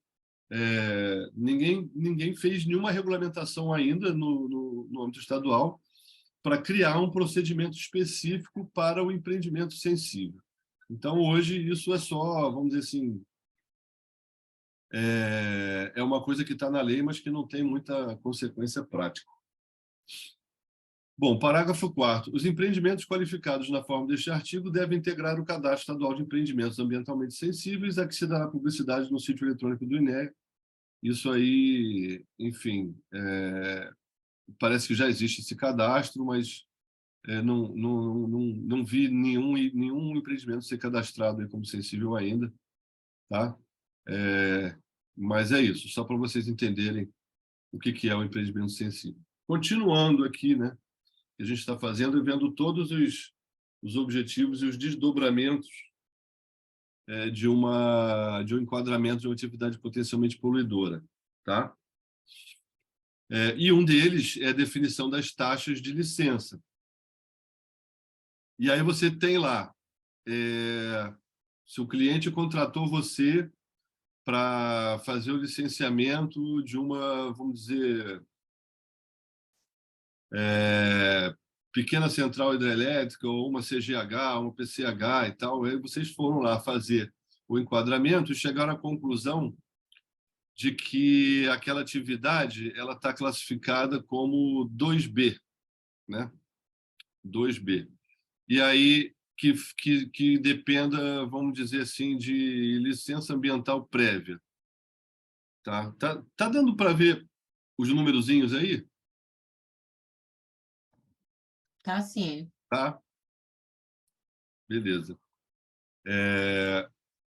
ninguém fez nenhuma regulamentação ainda no âmbito estadual para criar um procedimento específico para o empreendimento sensível. Então, hoje, isso é só, vamos dizer assim, é uma coisa que está na lei, mas que não tem muita consequência prática. Bom, parágrafo 4º. Os empreendimentos qualificados na forma deste artigo devem integrar o Cadastro Estadual de Empreendimentos Ambientalmente Sensíveis, a que se dará publicidade no sítio eletrônico do INEA. Isso aí, enfim, parece que já existe esse cadastro, mas não vi nenhum empreendimento ser cadastrado aí como sensível ainda, tá? Mas é isso, só para vocês entenderem o que é o empreendimento sensível. Continuando aqui, né? Que a gente está fazendo e vendo todos os objetivos e os desdobramentos de um enquadramento de uma atividade potencialmente poluidora, tá? E um deles é a definição das taxas de licença. E aí você tem lá, se o cliente contratou você para fazer o licenciamento de uma, vamos dizer, pequena central hidrelétrica, ou uma CGH, uma PCH e tal, aí vocês foram lá fazer o enquadramento e chegaram à conclusão de que aquela atividade ela está classificada como 2B, né? 2B. E aí que dependa, vamos dizer assim, de licença ambiental prévia. Tá dando para ver os numerozinhos aí? Tá sim. Tá? Beleza.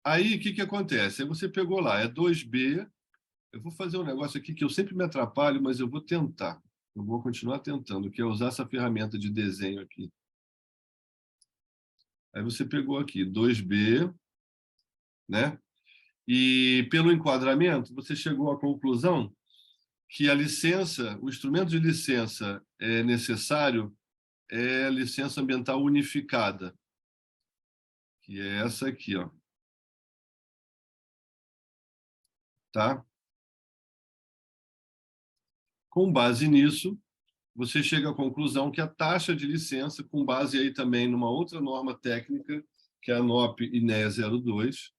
Aí, o que acontece? Aí você pegou lá, é 2B. Eu vou fazer um negócio aqui que eu sempre me atrapalho, mas eu vou tentar. Eu vou continuar tentando, que é usar essa ferramenta de desenho aqui. Aí você pegou aqui 2B, né? E pelo enquadramento, você chegou à conclusão que a licença, o instrumento de licença necessário é a licença ambiental unificada, que é essa aqui, ó. Tá? Com base nisso, você chega à conclusão que a taxa de licença, com base aí também numa outra norma técnica, que é a NOP INEA 02,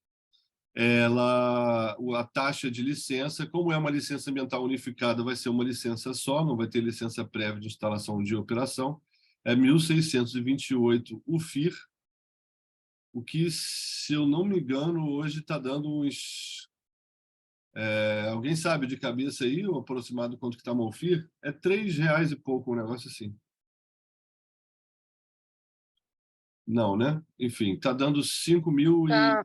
a taxa de licença, como é uma licença ambiental unificada, vai ser uma licença só, não vai ter licença prévia de instalação de operação, é 1.628 o FIR, o que, se eu não me engano, hoje está dando uns... alguém sabe de cabeça aí, o aproximado quanto que está o FIR? É R$ 3 e pouco, um negócio assim. Não, né? Enfim, está dando 5 mil e... Tá,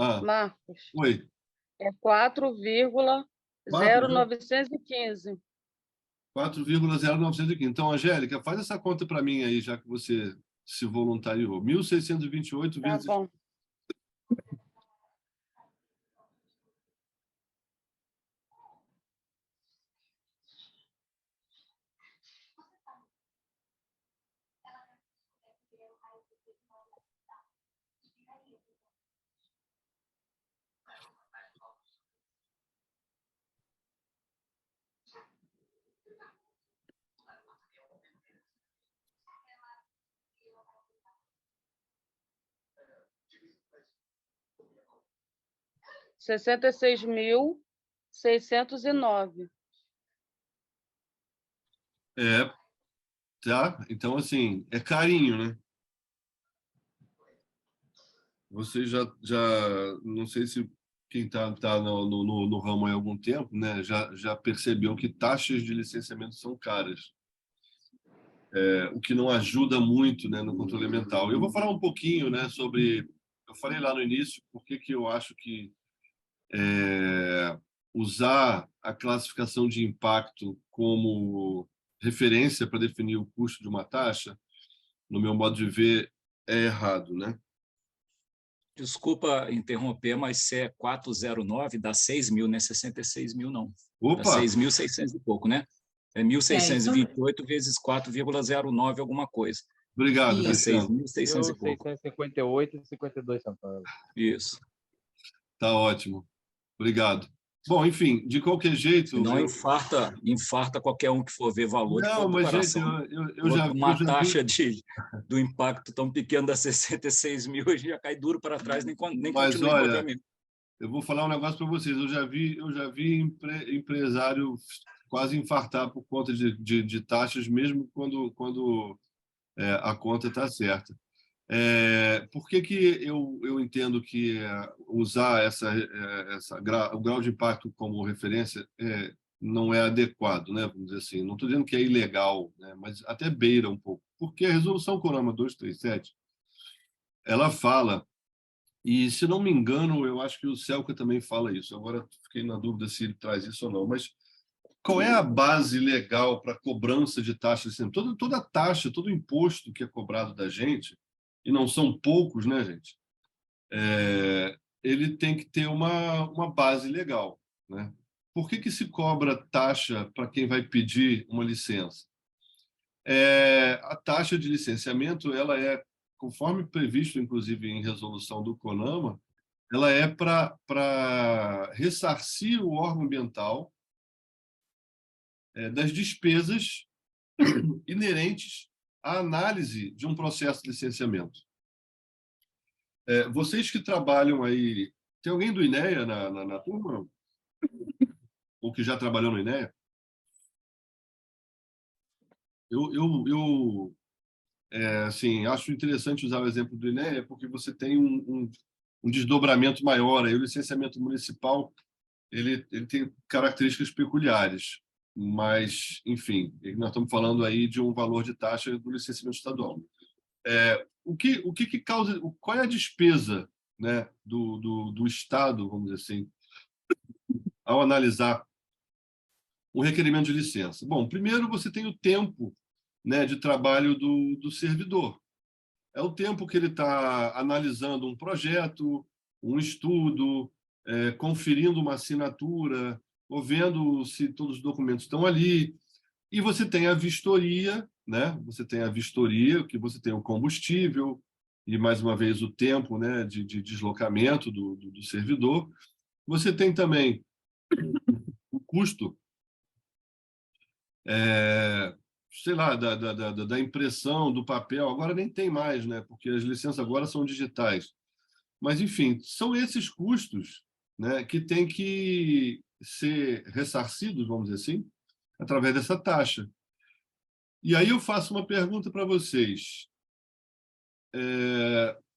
Ah, Marcos, oi. é 4, 4,0915. 4,0915. Então, Angélica, faz essa conta para mim aí, já que você se voluntariou. 1.628 Tá vezes... bom. R$ 66.609. É, tá? Então, assim, é carinho, né? Você não sei se quem tá no ramo há algum tempo, né, já percebeu que taxas de licenciamento são caras, o que não ajuda muito, né, no controle ambiental. Eu vou falar um pouquinho, né, sobre... Eu falei lá no início por que eu acho que usar a classificação de impacto como referência para definir o custo de uma taxa, no meu modo de ver, é errado, né? Desculpa interromper, mas se é 409, dá 6 mil, não é 66 mil, não. Dá Opa, 6.600 e pouco, né? É Isso. 1.628 vezes 4,09 alguma coisa. obrigado, Dá Isso. Cristiano. 6.600 e pouco. 1.658,52 centavos. Isso. Tá ótimo. Obrigado. Bom, enfim, de qualquer jeito, Senão infarta qualquer um que for ver valor de não, mas gente, comparação. eu Uma já vi, taxa do impacto tão pequeno da 66 mil, a gente já cai duro para trás, nem mas continua olha, enquadramento. eu vou falar um negócio para vocês. Eu já vi empresário quase infartar por conta de taxas, mesmo quando a conta está certa. Por que eu entendo que usar o grau de impacto como referência não é adequado, né? Vamos dizer assim. Não estou dizendo que é ilegal, né? Mas até beira um pouco. Porque a resolução CONAMA 237, ela fala, e se não me engano, eu acho que o CELCA também fala isso. Agora fiquei na dúvida se ele traz isso ou não, mas qual é a base legal para cobrança de taxas? Assim, toda taxa, todo imposto que é cobrado da gente, e não são poucos, né, gente? Ele tem que ter uma base legal, né? Por que se cobra taxa para quem vai pedir uma licença? A taxa de licenciamento, ela conforme previsto, inclusive, em resolução do CONAMA, ela é para ressarcir o órgão ambiental das despesas inerentes à análise de um processo de licenciamento. Vocês que trabalham aí... Tem alguém do INEA na turma? Ou que já trabalhou no INEA? Assim, acho interessante usar o exemplo do INEA porque você tem um desdobramento maior. Aí o licenciamento municipal ele tem características peculiares, mas, enfim, nós estamos falando aí de um valor de taxa do licenciamento estadual. O que causa... Qual é a despesa, né, do Estado, vamos dizer assim, ao analisar um requerimento de licença? Bom, primeiro você tem o tempo, né, de trabalho do servidor. É o tempo que ele está analisando um projeto, um estudo, conferindo uma assinatura, ou vendo se todos os documentos estão ali. E você tem a vistoria, né? Você tem a vistoria, que você tem o combustível e, mais uma vez, o tempo, né, de deslocamento do servidor. Você tem também o custo, sei lá, da impressão, do papel. Agora nem tem mais, né? Porque as licenças agora são digitais. Mas, enfim, são esses custos, né, que têm que ser ressarcidos, vamos dizer assim, através dessa taxa. E aí eu faço uma pergunta para vocês.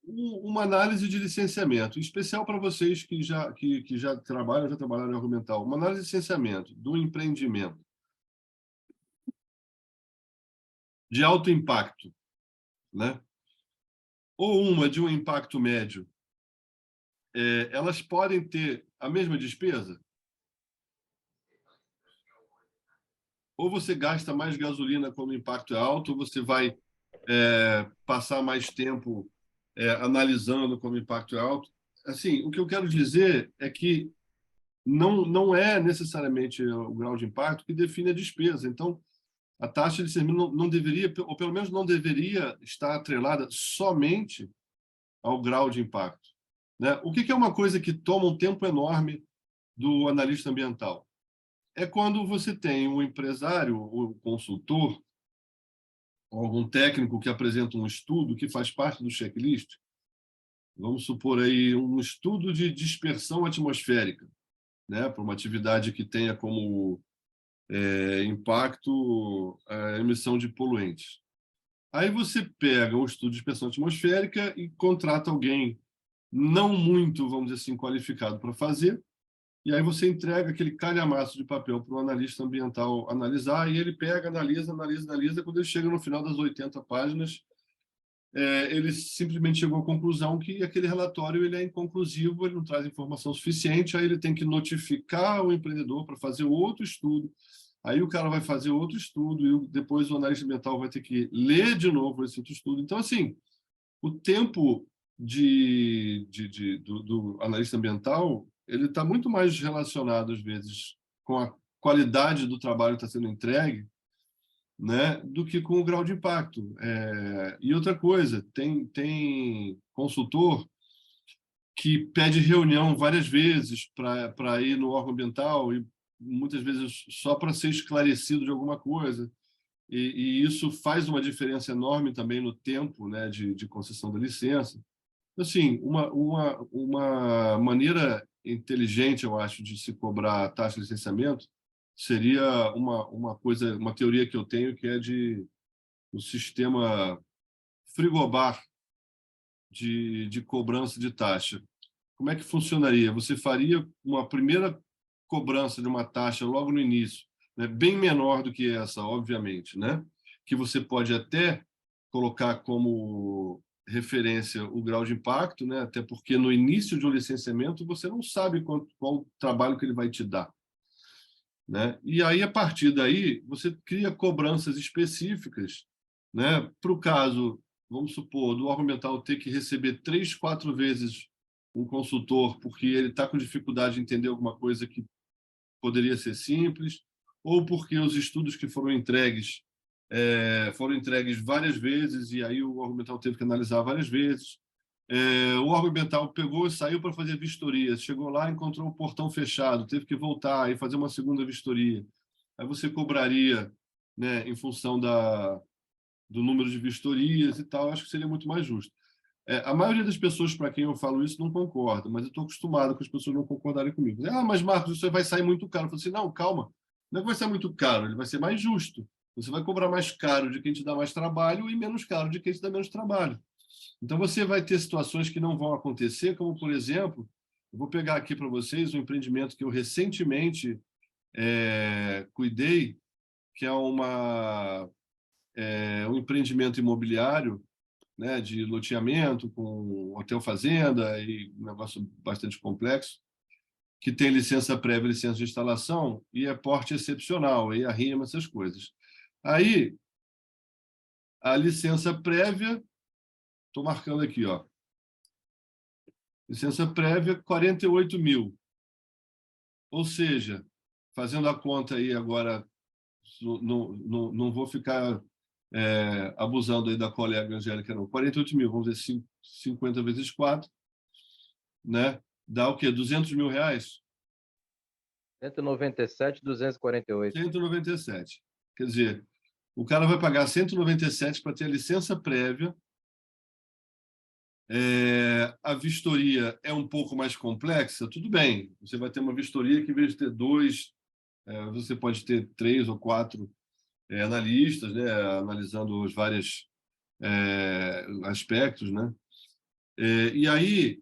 Uma análise de licenciamento, em especial para vocês que já trabalharam em argumental, uma análise de licenciamento do empreendimento de alto impacto, né? Ou uma de um impacto médio, elas podem ter a mesma despesa? Ou você gasta mais gasolina quando o impacto é alto, ou você vai passar mais tempo analisando quando o impacto é alto. Assim, o que eu quero dizer é que não é necessariamente o grau de impacto que define a despesa. Então, a taxa de serviço não deveria, ou pelo menos não deveria estar atrelada somente ao grau de impacto, né? O que é uma coisa que toma um tempo enorme do analista ambiental? É quando você tem um empresário, ou consultor, ou algum técnico que apresenta um estudo que faz parte do checklist. Vamos supor aí um estudo de dispersão atmosférica, né, para uma atividade que tenha como impacto a emissão de poluentes. Aí você pega um estudo de dispersão atmosférica e contrata alguém não muito, vamos dizer assim, qualificado para fazer, e aí você entrega aquele calhamaço de papel para o analista ambiental analisar, e ele pega, analisa, quando ele chega no final das 80 páginas, ele simplesmente chegou à conclusão que aquele relatório ele é inconclusivo, ele não traz informação suficiente, aí ele tem que notificar o empreendedor para fazer outro estudo, aí o cara vai fazer outro estudo, e depois o analista ambiental vai ter que ler de novo esse outro estudo. Então, assim, o tempo do analista ambiental ele está muito mais relacionado, às vezes, com a qualidade do trabalho que está sendo entregue, né, do que com o grau de impacto. E outra coisa, tem consultor que pede reunião várias vezes para ir no órgão ambiental, e muitas vezes só para ser esclarecido de alguma coisa. E isso faz uma diferença enorme também no tempo, né, de concessão da licença. Assim, uma maneira inteligente, eu acho, de se cobrar a taxa de licenciamento seria uma teoria que eu tenho, que é de o sistema frigobar de cobrança de taxa. Como é que funcionaria? Você faria uma primeira cobrança de uma taxa logo no início, né, bem menor do que essa, obviamente, né, que você pode até colocar como referência o grau de impacto, né, até porque no início de um licenciamento você não sabe qual o trabalho que ele vai te dar, né? E aí, a partir daí, você cria cobranças específicas, né, para o caso, vamos supor, do órgão ambiental ter que receber 3, 4 vezes um consultor porque ele está com dificuldade de entender alguma coisa que poderia ser simples, ou porque os estudos que foram entregues várias vezes e aí o órgão ambiental teve que analisar várias vezes. O órgão ambiental pegou e saiu para fazer vistoria, chegou lá, encontrou o portão fechado, teve que voltar e fazer uma segunda vistoria. Aí você cobraria, né, em função do número de vistorias e tal, acho que seria muito mais justo. A maioria das pessoas para quem eu falo isso não concorda, mas eu estou acostumado com as pessoas não concordarem comigo. Mas Marcos, isso vai sair muito caro. Eu falo assim, não, calma, não é que vai ser muito caro, ele vai ser mais justo. Você vai cobrar mais caro de quem te dá mais trabalho e menos caro de quem te dá menos trabalho. Então, você vai ter situações que não vão acontecer, como, por exemplo, eu vou pegar aqui para vocês um empreendimento que eu recentemente cuidei, que é um empreendimento imobiliário, né, de loteamento com hotel fazenda e um negócio bastante complexo, que tem licença prévia, licença de instalação e é porte excepcional, aí arrima essas coisas. Aí, a licença prévia, estou marcando aqui, ó. Licença prévia, 48 mil. Ou seja, fazendo a conta aí agora, não vou ficar abusando aí da colega Angélica, não. 48 mil, vamos dizer 50 vezes 4, né? Dá o quê? 200 mil reais? 197.248. 197. Quer dizer, o cara vai pagar 197 para ter a licença prévia A vistoria é um pouco mais complexa, tudo bem. Você vai ter uma vistoria que, em vez de ter dois, você pode ter 3 ou 4 analistas, né, analisando os vários aspectos, né? E aí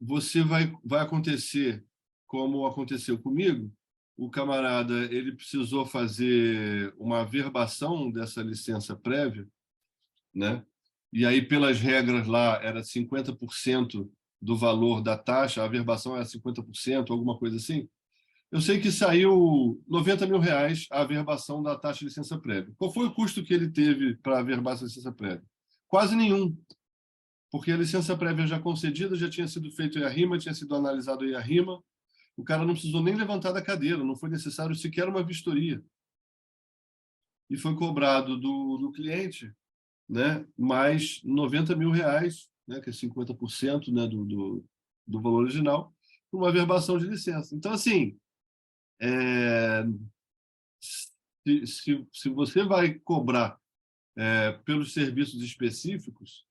você vai acontecer como aconteceu comigo. O camarada ele precisou fazer uma averbação dessa licença prévia, né? E aí, pelas regras lá, era 50% do valor da taxa, a averbação era 50%, alguma coisa assim. Eu sei que saiu R$ 90.000 a averbação da taxa de licença prévia. Qual foi o custo que ele teve para averbar essa licença prévia? Quase nenhum, porque a licença prévia já concedida já tinha sido feito IARIMA, tinha sido analisado o IARIMA, o cara não precisou nem levantar da cadeira, não foi necessário sequer uma vistoria. E foi cobrado do cliente, né, mais R$ 90.000, né, que é 50%, né, do valor original, por uma averbação de licença. Então, assim, se você vai cobrar pelos serviços específicos,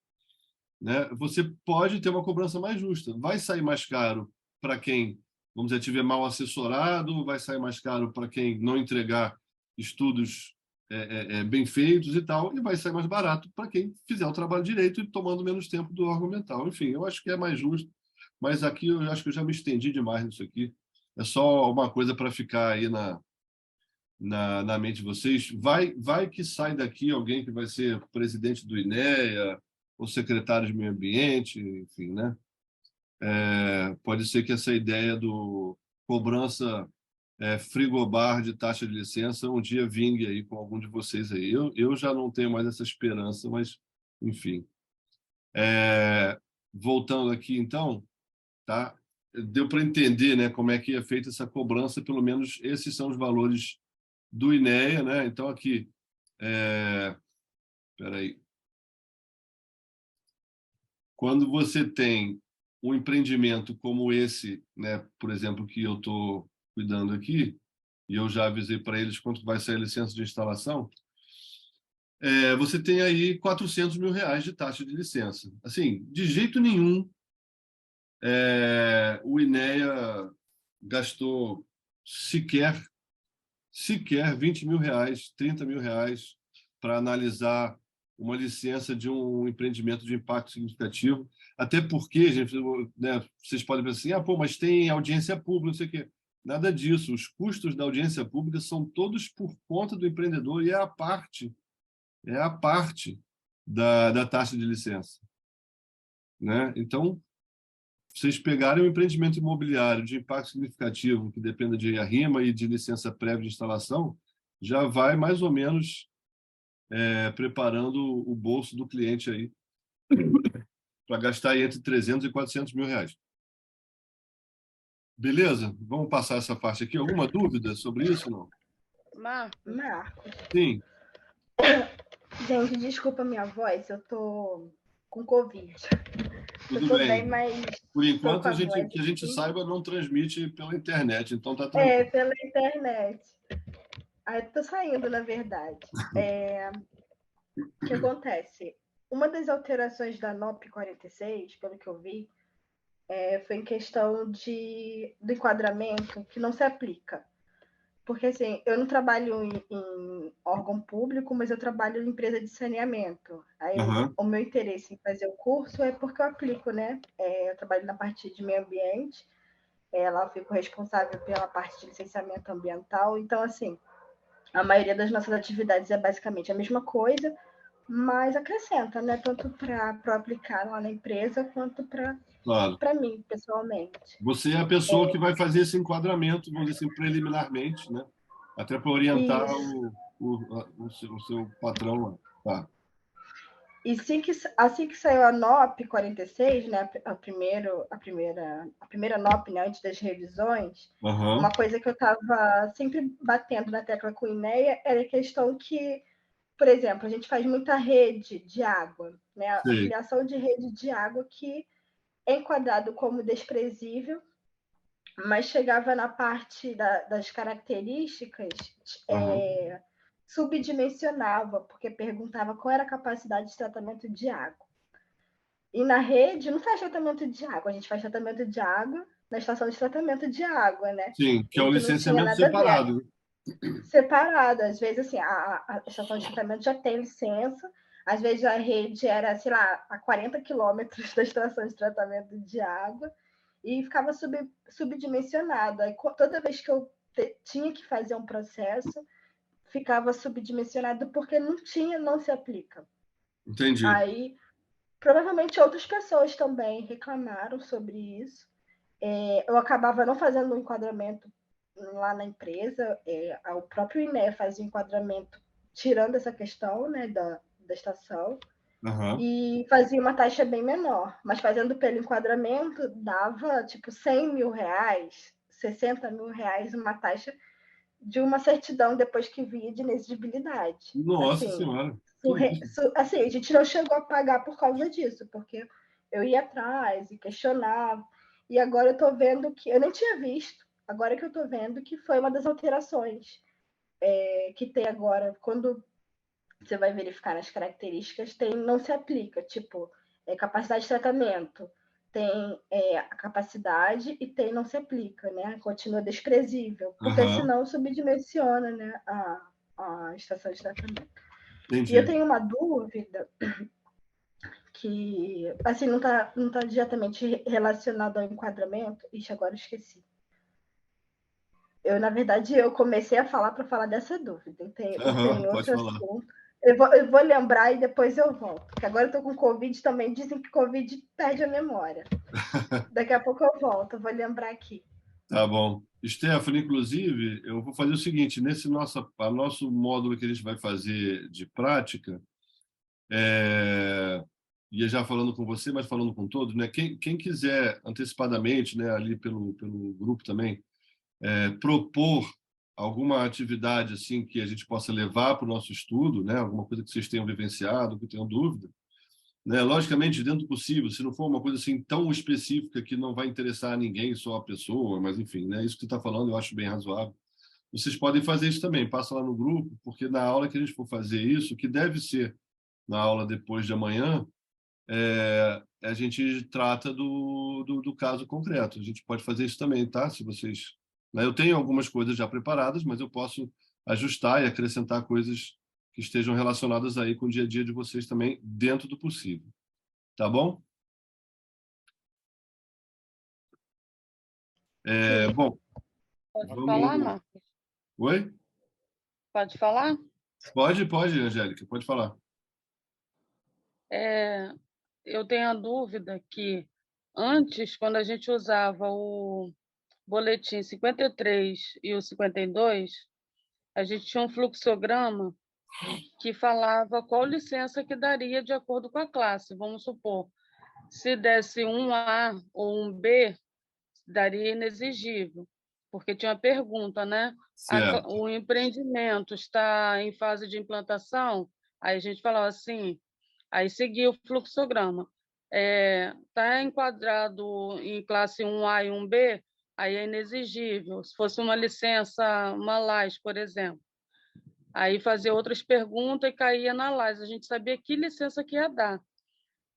né, você pode ter uma cobrança mais justa. Vai sair mais caro para quem, vamos dizer, estiver mal assessorado, vai sair mais caro para quem não entregar estudos bem feitos e tal, e vai sair mais barato para quem fizer o trabalho direito e tomando menos tempo do órgão mental. Enfim, eu acho que é mais justo, mas aqui eu acho que eu já me estendi demais nisso aqui. É só uma coisa para ficar aí na mente de vocês. Vai que sai daqui alguém que vai ser presidente do INEA ou secretário de meio ambiente, enfim, né? Pode ser que essa ideia do cobrança frigobar de taxa de licença um dia vingue aí com algum de vocês aí. Eu já não tenho mais essa esperança, mas, enfim. Voltando aqui, então, tá? Deu para entender, né, como é que é feita essa cobrança, pelo menos esses são os valores do INEA, né? Então, aqui, peraí. Quando você tem um empreendimento como esse, né, por exemplo, que eu estou cuidando aqui, e eu já avisei para eles quanto vai sair a licença de instalação, você tem aí R$ 400.000 de taxa de licença. Assim, de jeito nenhum, o INEA gastou sequer R$ 20.000, R$ 30.000 para analisar uma licença de um empreendimento de impacto significativo. Até porque, gente, né, vocês podem pensar assim, pô, mas tem audiência pública, não sei o quê. Nada disso. Os custos da audiência pública são todos por conta do empreendedor e é a parte da taxa de licença, né? Então, vocês pegarem um empreendimento imobiliário de impacto significativo, que dependa de IARIMA e de licença prévia de instalação, já vai mais ou menos preparando o bolso do cliente aí para gastar aí entre R$ 300 e R$ 400.000. Beleza? Vamos passar essa parte aqui. Alguma dúvida sobre isso, não? Marcos, Sim. Gente, desculpa a minha voz, eu tô com Covid. Tudo eu tô bem. mas Por enquanto, tô com que a gente saiba, não transmite pela internet, então tá tranquilo. tranquilo. Pela internet. Aí eu tô saindo, na verdade. O que acontece? Uma das alterações da NOP 46, pelo que eu vi, foi em questão do enquadramento que não se aplica. Porque, assim, eu não trabalho em órgão público, mas eu trabalho em empresa de saneamento. Aí, o meu interesse em fazer o curso é porque eu aplico, né? Eu trabalho na parte de meio ambiente, lá eu fico responsável pela parte de licenciamento ambiental. Então, assim, a maioria das nossas atividades é basicamente a mesma coisa, mas acrescenta, né? Tanto para aplicar lá na empresa, quanto para mim, pessoalmente. Você é a pessoa que vai fazer esse enquadramento, vamos dizer assim, preliminarmente, né? Até para orientar o seu patrão lá. Tá. E assim que saiu a NOP 46, né, a primeira NOP, né, antes das revisões, uma coisa que eu estava sempre batendo na tecla com o INEA era a questão que, por exemplo, a gente faz muita rede de água, né, a filiação de rede de água que é enquadrado como desprezível, mas chegava na parte das características, subdimensionava, porque perguntava qual era a capacidade de tratamento de água. E na rede não faz tratamento de água, a gente faz tratamento de água na estação de tratamento de água, né? Sim, que é E um que não tinha licenciamento nada a ver. separado. Separado. Às vezes, assim, a estação de tratamento já tem licença, às vezes a rede era, sei lá, a 40 quilômetros da estação de tratamento de água e ficava subdimensionada. E toda vez que eu tinha que fazer um processo, ficava subdimensionado porque não se aplica. Entendi. Aí, provavelmente outras pessoas também reclamaram sobre isso. Eu acabava não fazendo um enquadramento lá na empresa, o próprio INE fazia enquadramento tirando essa questão, né, da estação, Aham. e fazia uma taxa bem menor, mas fazendo pelo enquadramento dava tipo 100 mil reais, 60 mil reais, uma taxa de uma certidão depois que via de inexigibilidade. Nossa Assim, Senhora, que isso? assim, a gente não chegou a pagar por causa disso, porque eu ia atrás e questionava, e agora eu estou vendo que, eu nem tinha visto, agora que eu estou vendo que foi uma das alterações que tem agora, quando você vai verificar nas características, não se aplica, tipo, capacidade de tratamento, tem a capacidade e tem não se aplica, né? Continua desprezível, porque Aham, senão subdimensiona, né, a estação de tratamento. E eu entendi. tenho uma dúvida que, assim, não tá diretamente relacionada ao enquadramento. Ixi, agora eu esqueci. Na verdade, eu comecei a falar para falar dessa dúvida. Eu Aham, tenho pode outro falar. assunto. Eu vou lembrar e depois eu volto. Porque agora eu tô com Covid também. Dizem que Covid perde a memória. Daqui a pouco eu volto. Eu vou lembrar aqui. Tá bom. Stephanie, inclusive, eu vou fazer o seguinte, nesse nosso módulo que a gente vai fazer de prática, ia já falando com você, mas falando com todos, né? Quem quiser antecipadamente, né, ali pelo grupo também, propor alguma atividade assim que a gente possa levar para o nosso estudo, né? Alguma coisa que vocês tenham vivenciado, que tenham dúvida, né? Logicamente, dentro do possível, se não for uma coisa assim tão específica que não vai interessar a ninguém, só a pessoa, mas enfim, né? Isso que você está falando eu acho bem razoável. Vocês podem fazer isso também, passa lá no grupo, porque na aula que a gente for fazer isso, que deve ser na aula depois de amanhã, a gente trata do caso concreto. A gente pode fazer isso também, tá? Se vocês, né? Eu tenho algumas coisas já preparadas, mas eu posso ajustar e acrescentar coisas que estejam relacionadas aí com o dia a dia de vocês também, dentro do possível. Tá bom? Sim. Bom, Pode falar, vamos. Marcos? Oi? Pode falar? Pode, Angélica, pode falar. Eu tenho a dúvida que antes, quando a gente usava o boletim 53 e o 52, a gente tinha um fluxograma que falava qual licença que daria de acordo com a classe. Vamos supor, se desse um A ou um B, daria inexigível, porque tinha uma pergunta, né? Certo. O empreendimento está em fase de implantação? Aí a gente falava assim, aí seguia o fluxograma. Está enquadrado em classe 1A e 1B, aí é inexigível. Se fosse uma licença, uma LAS, por exemplo. Aí fazia outras perguntas e caía na LAS. A gente sabia que licença que ia dar.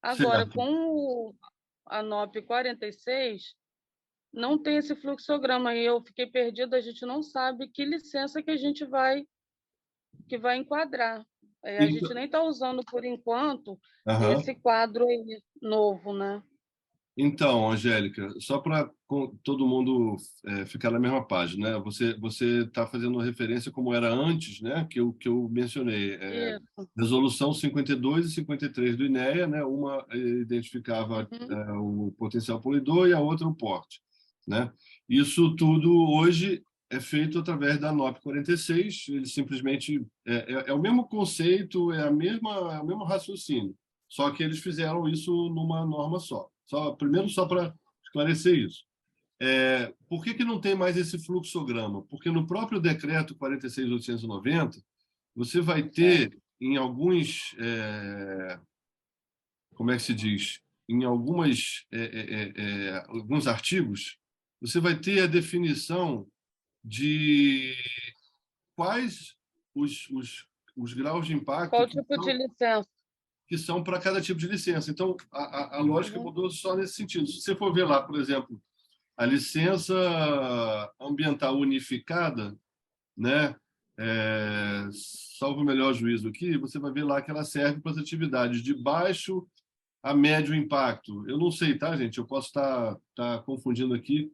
Agora, Certo. com a NOP 46, não tem esse fluxograma e eu fiquei perdida, a gente não sabe que licença que a gente vai enquadrar. A gente Então, nem está usando, por enquanto, aham. esse quadro aí novo, né? Então, Angélica, só para todo mundo ficar na mesma página, né? Você está fazendo referência como era antes, né? Que eu mencionei, Isso. resolução 52 e 53 do INEA, né? Uma identificava Uhum. o potencial poluidor e a outra o porte, né? Isso tudo hoje é feito através da NOP 46. Ele simplesmente é o mesmo conceito, é o mesmo raciocínio, só que eles fizeram isso numa norma só. Primeiro, só para esclarecer isso. Por que não tem mais esse fluxograma? Porque no próprio decreto 46.890, você vai ter em alguns, como é que se diz? Em alguns artigos, você vai ter a definição de quais os graus de impacto Qual que tipo de são. licença? que são para cada tipo de licença. Então, a lógica Uhum. mudou só nesse sentido. Se você for ver lá, por exemplo, a licença ambiental unificada, né? Salvo o melhor juízo aqui, você vai ver lá que ela serve para as atividades de baixo a médio impacto. Eu não sei, tá, gente? Eu posso estar confundindo aqui,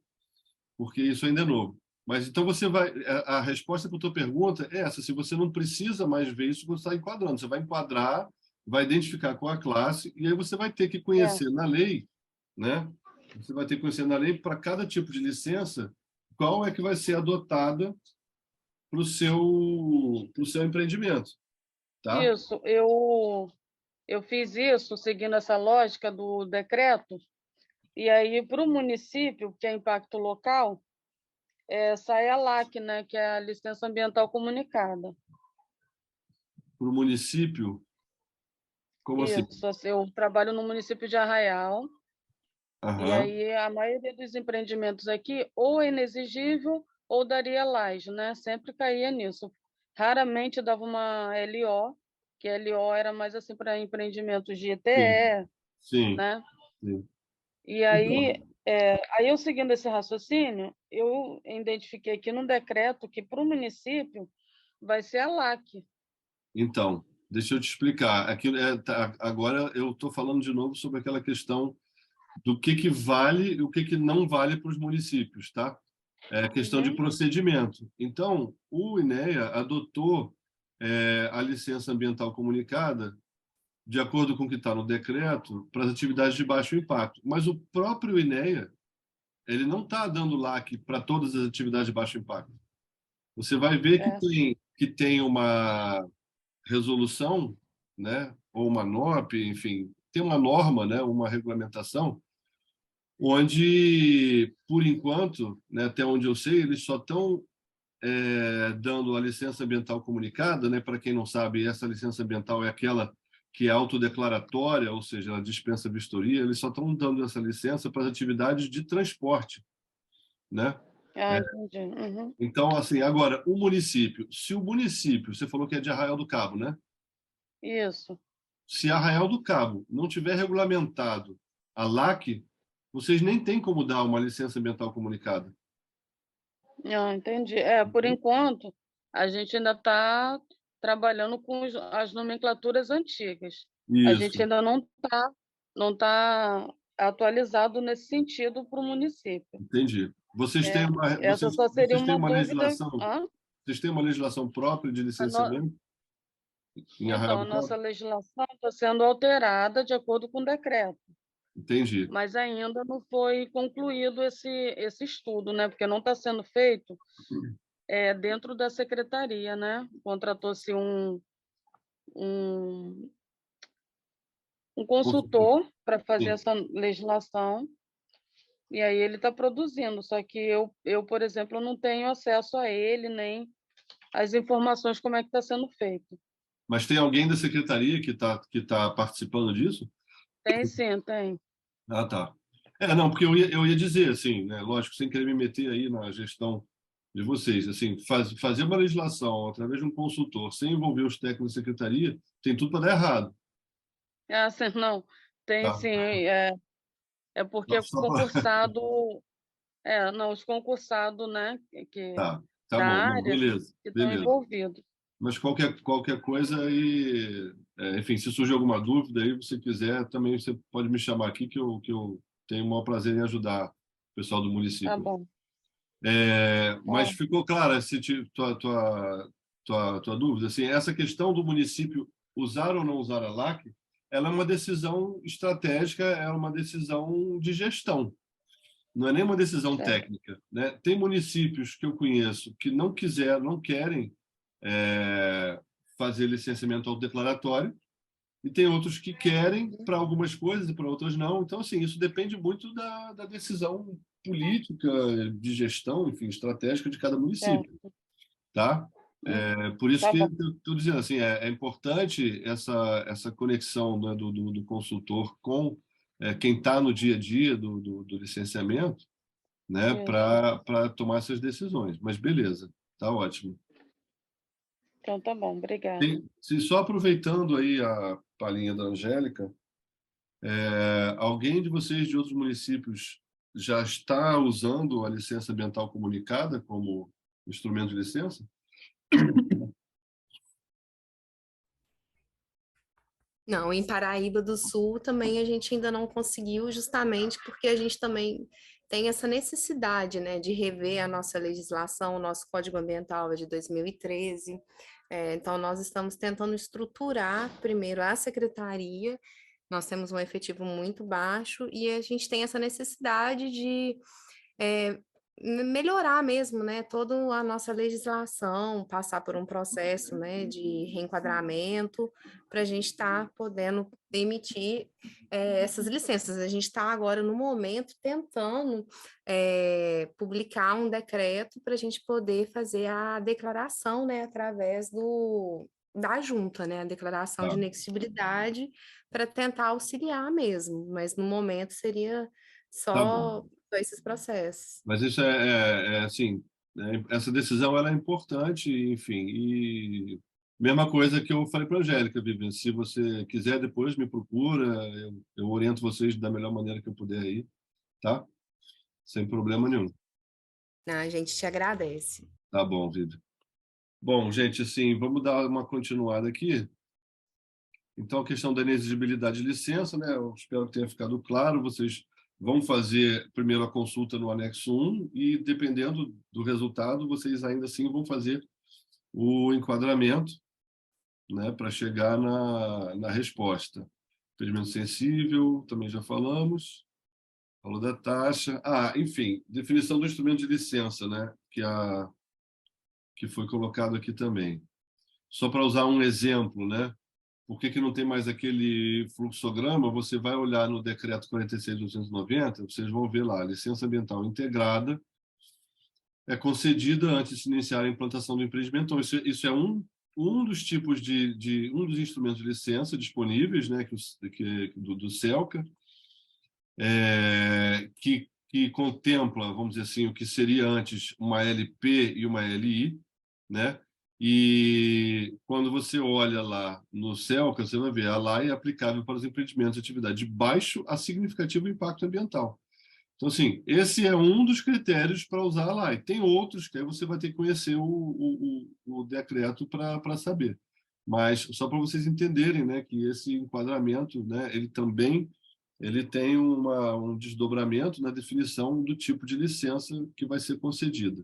porque isso ainda é novo. Mas então você vai. A resposta para a tua pergunta é essa: se você não precisa mais ver isso, você está enquadrando. Você vai enquadrar, vai identificar qual a classe, e aí você vai ter que conhecer na lei, né? Você vai ter que conhecer na lei para cada tipo de licença qual é que vai ser adotada para o seu empreendimento, tá? Isso, eu fiz isso seguindo essa lógica do decreto, e aí para o município, que é impacto local, sai a LAC, né, que é a licença ambiental comunicada. Para o município, como assim? Isso, assim, eu trabalho no município de Arraial, e Aham, aí a maioria dos empreendimentos aqui ou é inexigível ou daria laje, né? Sempre caía nisso. Raramente dava uma LO, que a LO era mais assim para empreendimentos de sim, ETE, sim, né? sim. E Então, aí eu seguindo esse raciocínio, eu identifiquei aqui no decreto que para o município vai ser a LAC. então, deixa eu te explicar. Agora eu estou falando de novo sobre aquela questão do que vale e o que não vale para os municípios, tá? É questão de Uhum. procedimento. Então, o INEA adotou a licença ambiental comunicada de acordo com o que está no decreto para as atividades de baixo impacto. Mas o próprio INEA ele não está dando LAC para todas as atividades de baixo impacto. Você vai ver Certo. que tem uma resolução, né, ou uma NOP, enfim, tem uma norma, né, uma regulamentação, onde, por enquanto, né, até onde eu sei, eles só estão dando a licença ambiental comunicada, né? Para quem não sabe, essa licença ambiental é aquela que é autodeclaratória, ou seja, ela dispensa vistoria. Eles só estão dando essa licença para as atividades de transporte, né? Ah, entendi. Uhum. Então, assim, agora, o município, se o município, você falou que é de Arraial do Cabo, né? Isso. Se Arraial do Cabo não tiver regulamentado a LAC, vocês nem têm como dar uma licença ambiental comunicada. Ah, entendi. Por enquanto, a gente ainda está trabalhando com as nomenclaturas antigas. A gente Isso, ainda não tá atualizado nesse sentido para o município. entendi. Vocês têm Essa só seria vocês têm uma uma dúvida. legislação. Hã? Vocês têm uma legislação própria de A no- licenciamento em Arraial Então, a do nossa Cabo? legislação está sendo alterada de acordo com o decreto, Entendi. mas ainda não foi concluído esse estudo, né? Porque não está sendo feito dentro da secretaria, né? Contratou-se um, um Consultor. consultor para fazer Sim, essa legislação, e aí ele está produzindo, só que eu, por exemplo, não tenho acesso a ele, nem as informações como é que está sendo feito. mas tem alguém da secretaria que tá participando disso? Tem sim, tem. Ah, tá. Não, porque eu ia dizer, assim, né, lógico, sem querer me meter aí na gestão de vocês, assim, fazer uma legislação através de um consultor sem envolver os técnicos da secretaria tem tudo para dar errado, Sim, não, tem tá? sim, é porque é Só pra... concursado, não, os concursados, né, que Tá da bom, não, área, beleza, que estão beleza. envolvidos. Mas qualquer coisa aí, enfim, se surgir alguma dúvida aí, você quiser, também você pode me chamar aqui que eu tenho o maior prazer em ajudar o pessoal do Tá município. bom, Mas tá. ficou clara tua dúvida? Assim, essa questão do município usar ou não usar a LAC, ela é uma decisão estratégica, é uma decisão de gestão, não é nem uma decisão Certo. técnica, né? Tem municípios que eu conheço que não querem fazer licenciamento autodeclaratório, e tem outros que querem para algumas coisas e para outras não. Então, assim, isso depende muito da decisão política, de gestão, enfim, estratégica de cada município, Certo. tá? Por isso Tá que eu bom. estou dizendo assim, é importante essa conexão, né, do consultor com quem está no dia a dia do licenciamento, né, Isso. para tomar essas decisões. Mas beleza, tá ótimo. Então tá bom, obrigada. Só aproveitando aí a palhinha da Angélica, alguém de vocês de outros municípios já está usando a licença ambiental comunicada como instrumento de licença? Não, em Paraíba do Sul também a gente ainda não conseguiu, justamente porque a gente também tem essa necessidade, né, de rever a nossa legislação, o nosso Código Ambiental é de 2013. Então, nós estamos tentando estruturar primeiro a secretaria. Nós temos um efetivo muito baixo e a gente tem essa necessidade de melhorar mesmo, né, toda a nossa legislação, passar por um processo, né, de reenquadramento, para a gente estar podendo emitir essas licenças. A gente está agora, no momento, tentando publicar um decreto para a gente poder fazer a declaração, né, através da junta, né, a declaração de inexigibilidade, para tentar auxiliar mesmo, mas no momento seria só esses processos. Mas isso assim, essa decisão ela é importante, enfim, e mesma coisa que eu falei para a Angélica, Vivian, se você quiser depois me procura, eu oriento vocês da melhor maneira que eu puder aí, tá? Sem problema nenhum. A gente te agradece. Tá bom, Vivian. Bom, gente, assim, vamos dar uma continuada aqui. Então, a questão da inexigibilidade de licença, né? Eu espero que tenha ficado claro, vocês vão fazer primeiro a consulta no anexo 1 e, dependendo do resultado, vocês ainda assim vão fazer o enquadramento, né, para chegar na resposta. Impedimento sensível, também já falamos. Falou da taxa. Enfim, definição do instrumento de licença, né, que foi colocado aqui também. Só para usar um exemplo, né? Por que não tem mais aquele fluxograma? Você vai olhar no decreto 46.290, vocês vão ver lá, a licença ambiental integrada é concedida antes de se iniciar a implantação do empreendimento. Então, isso é um dos tipos um dos instrumentos de licença disponíveis, né, do CELCA, que contempla, vamos dizer assim, o que seria antes uma LP e uma LI, né? E quando você olha lá no CELCA, você vai ver a lei é aplicável para os empreendimentos de atividade de baixo a significativo impacto ambiental. Então, assim, esse é um dos critérios para usar a lei. Tem outros que aí você vai ter que conhecer o decreto para saber. Mas só para vocês entenderem, né, que esse enquadramento, né, ele tem um desdobramento na definição do tipo de licença que vai ser concedida.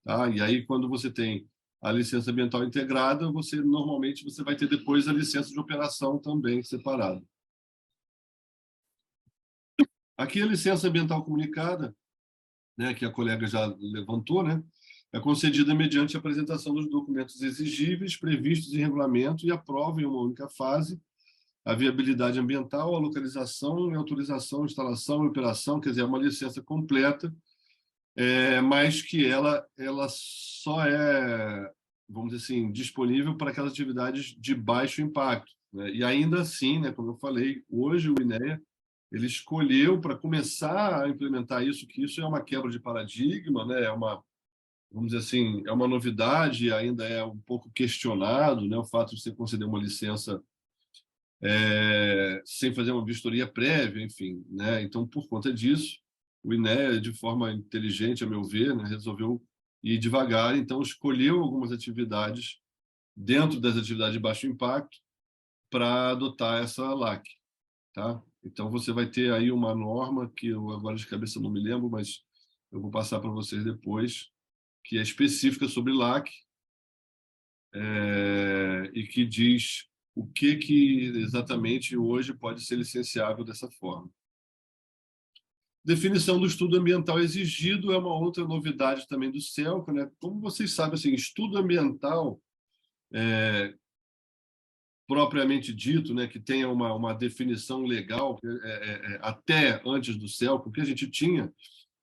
Tá? E aí, quando você tem a licença ambiental integrada, normalmente você vai ter depois a licença de operação também separada. Aqui a licença ambiental comunicada, né, que a colega já levantou, né, é concedida mediante a apresentação dos documentos exigíveis previstos em regulamento e aprova em uma única fase a viabilidade ambiental, a localização, a autorização, instalação e operação, quer dizer, é uma licença completa, mas que ela só é, vamos dizer assim, disponível para aquelas atividades de baixo impacto, né? E ainda assim, né, como eu falei, hoje o INEA ele escolheu para começar a implementar isso, que isso é uma quebra de paradigma, né? Vamos dizer assim, é uma novidade, ainda é um pouco questionado, né, o fato de você conceder uma licença sem fazer uma vistoria prévia, enfim, né? Então, por conta disso, o INEA, de forma inteligente, a meu ver, né, resolveu ir devagar, então escolheu algumas atividades dentro das atividades de baixo impacto para adotar essa LAC, tá? Então você vai ter aí uma norma que eu agora de cabeça não me lembro, mas eu vou passar para vocês depois, que é específica sobre LAC e que diz o que exatamente hoje pode ser licenciável dessa forma. Definição do estudo ambiental exigido é uma outra novidade também do CELCA, né? Como vocês sabem, assim, estudo ambiental propriamente dito, né, que tenha uma definição legal, até antes do CELCA, o que a gente tinha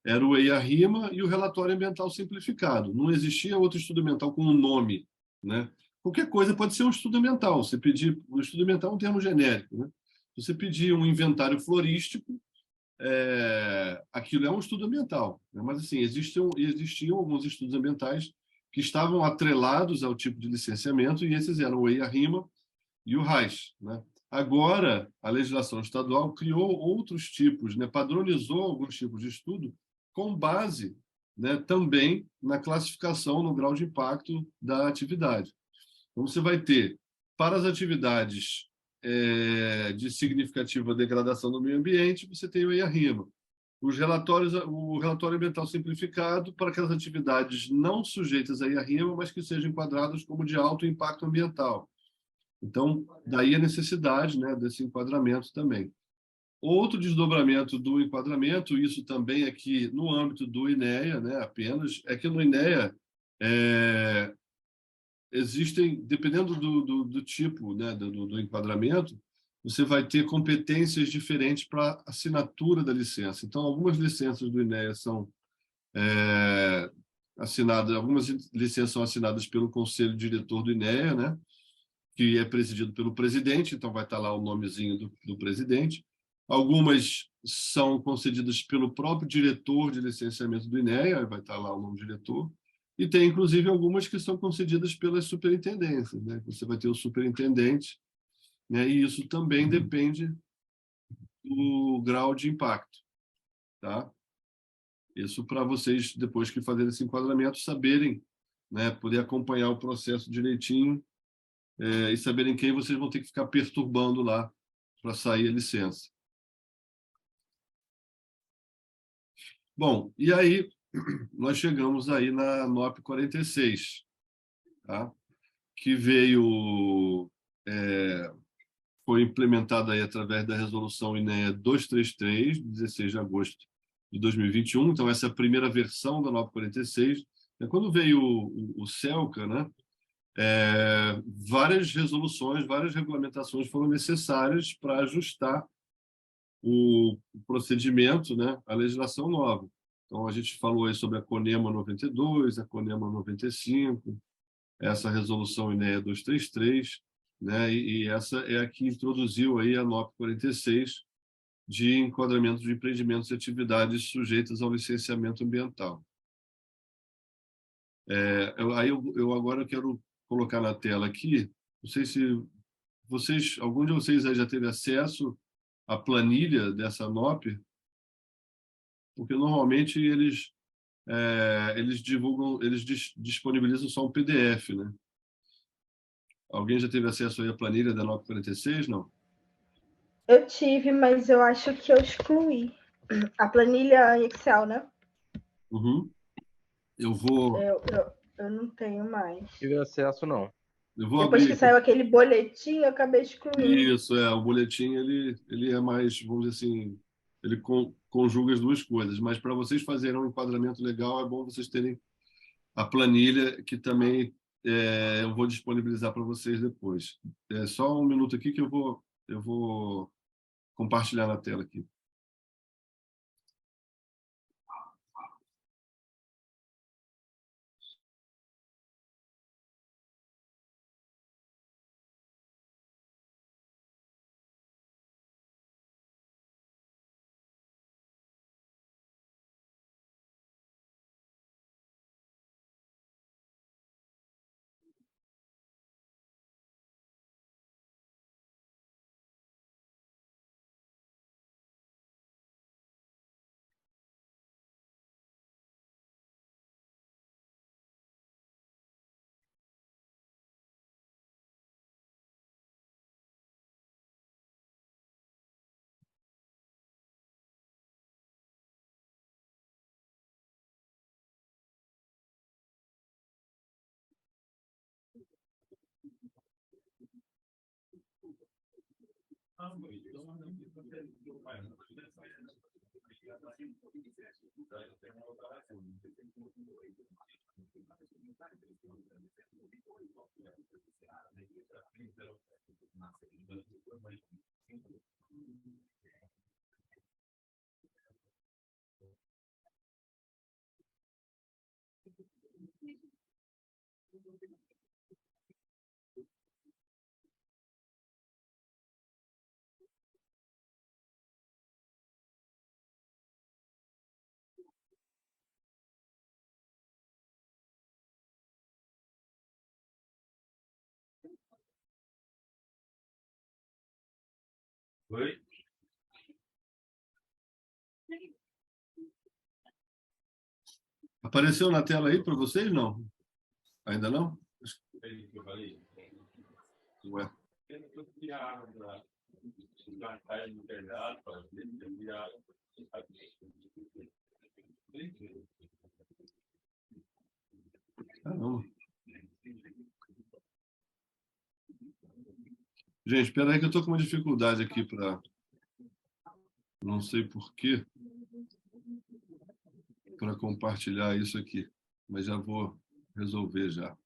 era o EIA-RIMA e o relatório ambiental simplificado. Não existia outro estudo ambiental com um nome, né? Qualquer coisa pode ser um estudo ambiental. Você pedir, o estudo ambiental é um termo genérico, né? Se você pedir um inventário florístico, aquilo é um estudo ambiental, né? Mas assim existiam alguns estudos ambientais que estavam atrelados ao tipo de licenciamento, e esses eram o EIA-RIMA e o RAIS, né? Agora, a legislação estadual criou outros tipos, né? Padronizou alguns tipos de estudo com base, né, também na classificação, no grau de impacto da atividade. Então, você vai ter, para as atividades de significativa degradação do meio ambiente, você tem o EIA-RIMA. Os relatórios, o relatório ambiental simplificado para aquelas atividades não sujeitas a EIA-RIMA, mas que sejam enquadradas como de alto impacto ambiental. Então, daí a necessidade, né, desse enquadramento também. Outro desdobramento do enquadramento, isso também aqui no âmbito do INEA, né, apenas, é que no INEA existem, dependendo do tipo, né, do enquadramento, você vai ter competências diferentes para assinatura da licença. Então, algumas licenças do INEA são assinadas, algumas licenças são assinadas pelo Conselho Diretor do INEA, né, que é presidido pelo presidente, então vai estar lá o nomezinho do presidente. Algumas são concedidas pelo próprio diretor de licenciamento do INEA, vai estar lá o nome do diretor. E tem, inclusive, algumas que são concedidas pelas superintendências, né? Você vai ter o superintendente, né? E isso também depende do grau de impacto, tá? Isso para vocês, depois que fazerem esse enquadramento, saberem, né? Poder acompanhar o processo direitinho e saberem quem vocês vão ter que ficar perturbando lá para sair a licença. Bom, e aí nós chegamos aí na NOP 46, tá? Que veio, foi implementada aí através da resolução INEA 233, de 16 de agosto de 2021. Então, essa é a primeira versão da NOP 46. Quando veio o CELCA, né? Várias resoluções, várias regulamentações foram necessárias para ajustar o procedimento, né, à legislação nova. Então, a gente falou aí sobre a CONEMA 92, a CONEMA 95, essa resolução INEA 233, né, e essa é a que introduziu aí a NOP 46, de enquadramento de empreendimentos e atividades sujeitas ao licenciamento ambiental. Eu agora quero colocar na tela aqui, não sei se algum de vocês aí já teve acesso à planilha dessa NOP, porque normalmente eles divulgam, eles disponibilizam só um PDF, né? Alguém já teve acesso aí à planilha da NOP 46, não? Eu tive, mas eu acho que eu excluí. A planilha em Excel, né? Uhum. Eu vou Eu não tenho mais. Tive acesso, não. Depois que saiu aquele boletim, eu acabei excluindo. Isso, o boletim ele é mais, vamos dizer assim, ele conjuga as duas coisas, mas para vocês fazerem um enquadramento legal, é bom vocês terem a planilha, que também eu vou disponibilizar para vocês depois. Só um minuto aqui que eu vou compartilhar na tela aqui. Oi? Apareceu na tela aí para vocês, não? Ainda não? Ué. Caramba. Gente, espera aí que eu estou com uma dificuldade aqui para... Não sei por quê. Para compartilhar isso aqui. Mas já vou resolver já.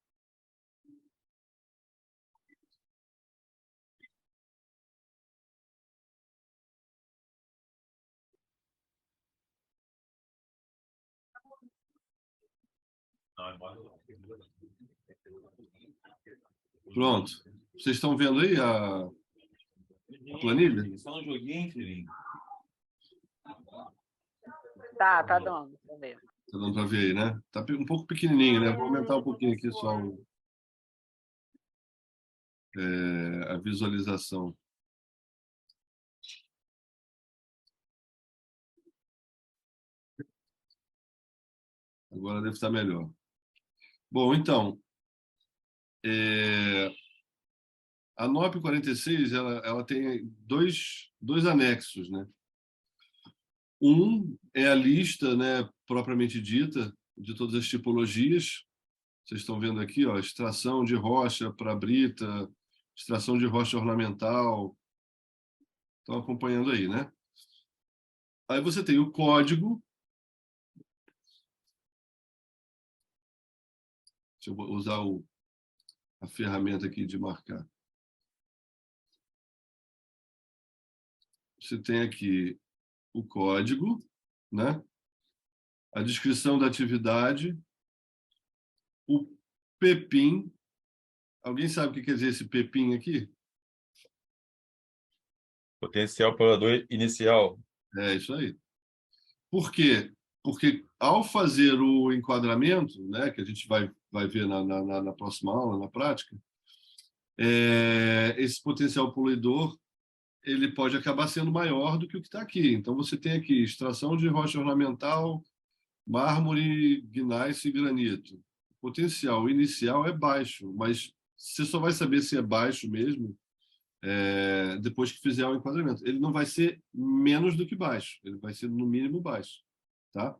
Pronto. Vocês estão vendo aí a planilha? Só um joguinho, filhinho. Tá dando, vamos ver. Tá dando para ver aí, né? Tá um pouco pequenininho, né? Vou aumentar um pouquinho aqui só a visualização. Agora deve estar melhor. Bom, então, a NOP 46 ela tem dois anexos, né? Um é a lista, né, propriamente dita, de todas as tipologias. Vocês estão vendo aqui, ó, extração de rocha para brita, extração de rocha ornamental. Estão acompanhando aí, né? Aí você tem o código. Deixa eu usar a ferramenta aqui de marcar. Você tem aqui o código, né? A descrição da atividade, o PEPIN. Alguém sabe o que quer dizer esse PEPIN aqui? Potencial povoador inicial. É isso aí. Por quê? Porque ao fazer o enquadramento, né, que a gente vai ver na próxima aula, na prática, esse potencial poluidor ele pode acabar sendo maior do que o que está aqui. Então, você tem aqui extração de rocha ornamental, mármore, gneiss e granito. O potencial inicial é baixo, mas você só vai saber se é baixo mesmo depois que fizer o enquadramento. Ele não vai ser menos do que baixo, ele vai ser no mínimo baixo. Tá?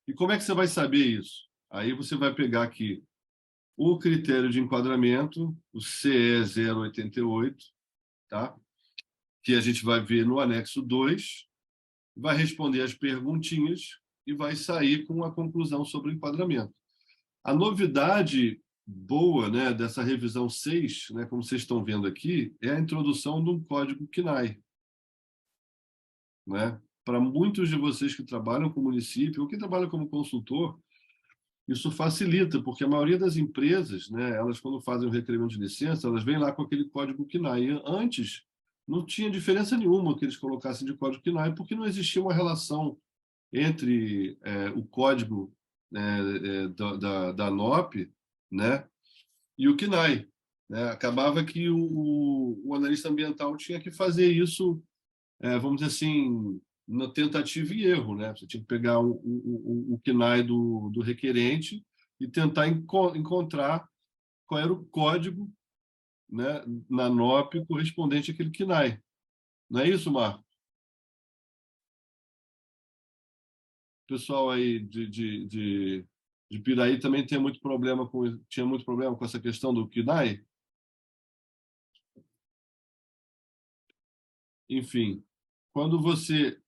E como é que você vai saber isso? Aí você vai pegar aqui o critério de enquadramento, o CE 088, tá? Que a gente vai ver no anexo 2, vai responder as perguntinhas e vai sair com a conclusão sobre o enquadramento. A novidade boa, né, dessa revisão 6, né, como vocês estão vendo aqui, é a introdução de um código CNAE. Né? Para muitos de vocês que trabalham com o município ou que trabalham como consultor, isso facilita, porque a maioria das empresas, né, elas quando fazem o requerimento de licença, elas vêm lá com aquele código CNAE. Antes, não tinha diferença nenhuma que eles colocassem de código CNAE, porque não existia uma relação entre o código da NOP, né, e o CNAE. Né? Acabava que o analista ambiental tinha que fazer isso, vamos dizer assim, na tentativa e erro, né? Você tinha que pegar o CNAE do requerente e tentar encontrar qual era o código, né, na NOP correspondente àquele CNAE. Não é isso, Marco? O pessoal aí de Piraí também tinha muito problema com essa questão do CNAE? Enfim, quando você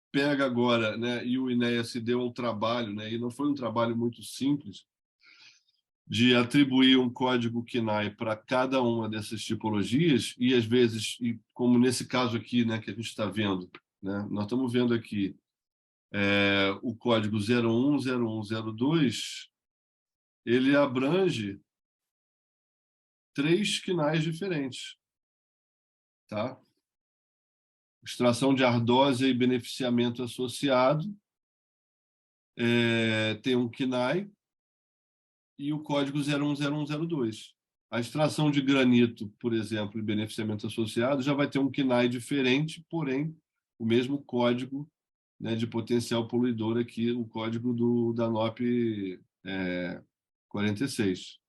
pega agora, né, e o INEA se deu ao trabalho, né, e não foi um trabalho muito simples, de atribuir um código CNAE para cada uma dessas tipologias, e às vezes, como nesse caso aqui, né, que a gente está vendo, né, nós estamos vendo aqui o código 010102, ele abrange 3 CNAEs diferentes. Tá? Extração de ardósia e beneficiamento associado, tem um CNAE e o código 010102. A extração de granito, por exemplo, e beneficiamento associado, já vai ter um KNAI diferente, porém, o mesmo código, né, de potencial poluidor aqui, o código da NOP 46.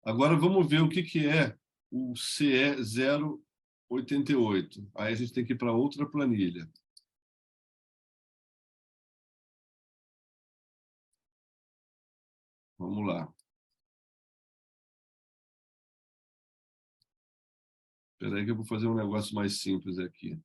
Agora, vamos ver o que é o CE 088. Aí a gente tem que ir para outra planilha. Vamos lá. Espera aí que eu vou fazer um negócio mais simples aqui.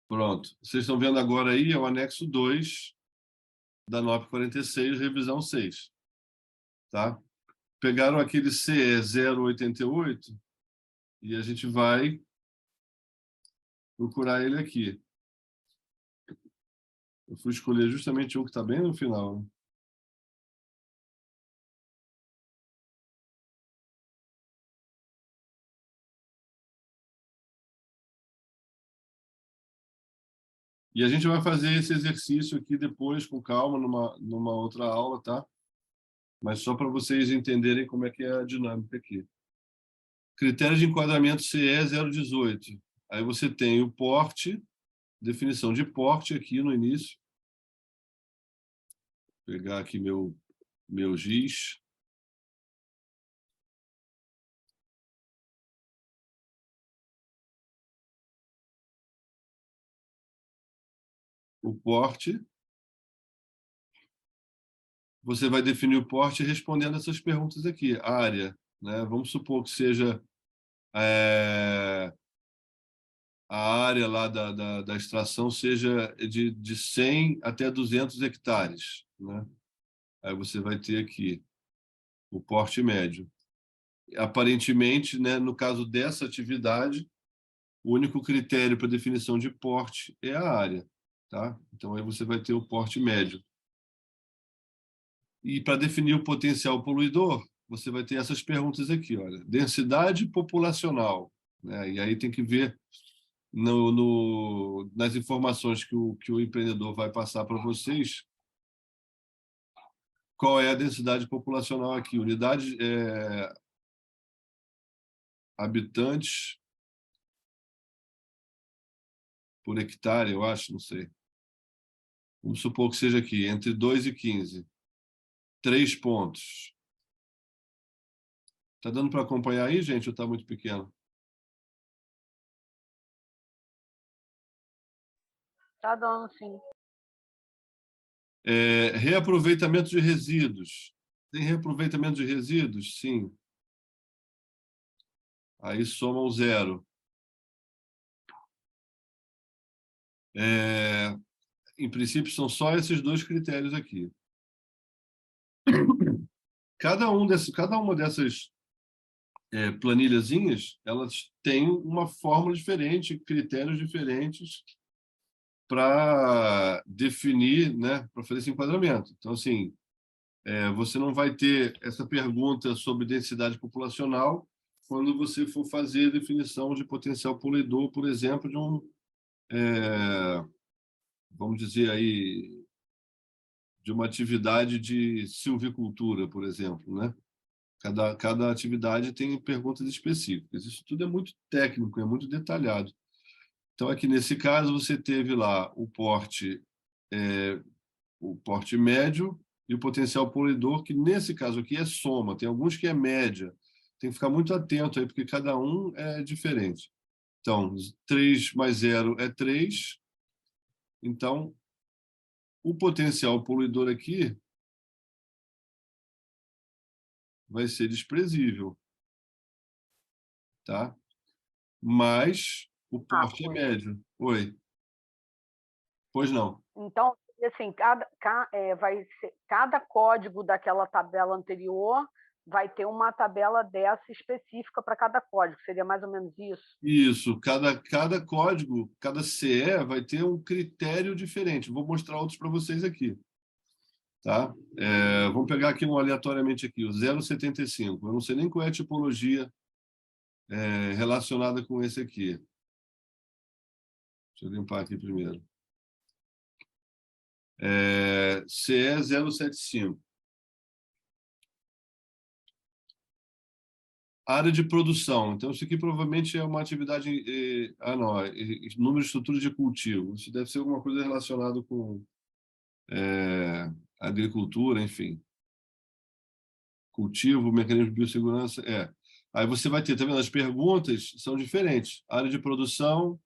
Pronto. Vocês estão vendo agora aí, é o anexo 2 da NOP 46, revisão 6. Tá? Pegaram aquele CE 088 e a gente vai procurar ele aqui. Eu fui escolher justamente um que está bem no final, né? E a gente vai fazer esse exercício aqui depois, com calma, numa outra aula, tá? Mas só para vocês entenderem como é que é a dinâmica aqui. Critério de enquadramento CE 018. Aí você tem o porte, definição de porte aqui no início. Vou pegar aqui meu giz. O porte. Você vai definir o porte respondendo essas perguntas aqui. Área, né? Vamos supor que seja a área lá da extração seja de 100 até 200 hectares, né? Aí você vai ter aqui o porte médio. Aparentemente, né, no caso dessa atividade, o único critério para definição de porte é a área, tá? Então aí você vai ter o porte médio. E para definir o potencial poluidor, você vai ter essas perguntas aqui, olha, densidade populacional, né? E aí tem que ver nas informações que o empreendedor vai passar para vocês, qual é a densidade populacional aqui, unidade habitantes por hectare, eu acho, não sei. Vamos supor que seja aqui, entre 2 e 15. 3 pontos. Está dando para acompanhar aí, gente, ou está muito pequeno? Tá dando, sim. Reaproveitamento de resíduos. Tem reaproveitamento de resíduos? Sim. Aí soma o 0. Em princípio, são só esses dois critérios aqui. Cada uma dessas planilhazinhas, elas têm uma fórmula diferente, critérios diferentes para definir, né, para fazer esse enquadramento. Então, assim, você não vai ter essa pergunta sobre densidade populacional quando você for fazer a definição de potencial poluidor, por exemplo, de vamos dizer aí, de uma atividade de silvicultura, por exemplo, né? Cada atividade tem perguntas específicas. Isso tudo é muito técnico, é muito detalhado. Então, aqui nesse caso, você teve lá o porte médio e o potencial poluidor, que nesse caso aqui é soma. Tem alguns que é média. Tem que ficar muito atento aí, porque cada um é diferente. Então, 3 mais 0 é 3. Então, o potencial poluidor aqui vai ser desprezível, tá? mas o porte é foi. médio. Oi. Pois não. Então, assim, cada código daquela tabela anterior vai ter uma tabela dessa específica para cada código. Seria mais ou menos isso? Isso, cada código, cada CE vai ter um critério diferente. Vou mostrar outros para vocês aqui. Tá? Vamos pegar aqui aleatoriamente aqui, o 075. Eu não sei nem qual é a tipologia relacionada com esse aqui. Deixa eu limpar aqui primeiro. CE 075. Área de produção. Então, isso aqui provavelmente é uma atividade... número de estruturas de cultivo. Isso deve ser alguma coisa relacionada com agricultura, enfim. Cultivo, mecanismo de biossegurança. Aí você vai ter, tá vendo? As perguntas são diferentes. Área de produção,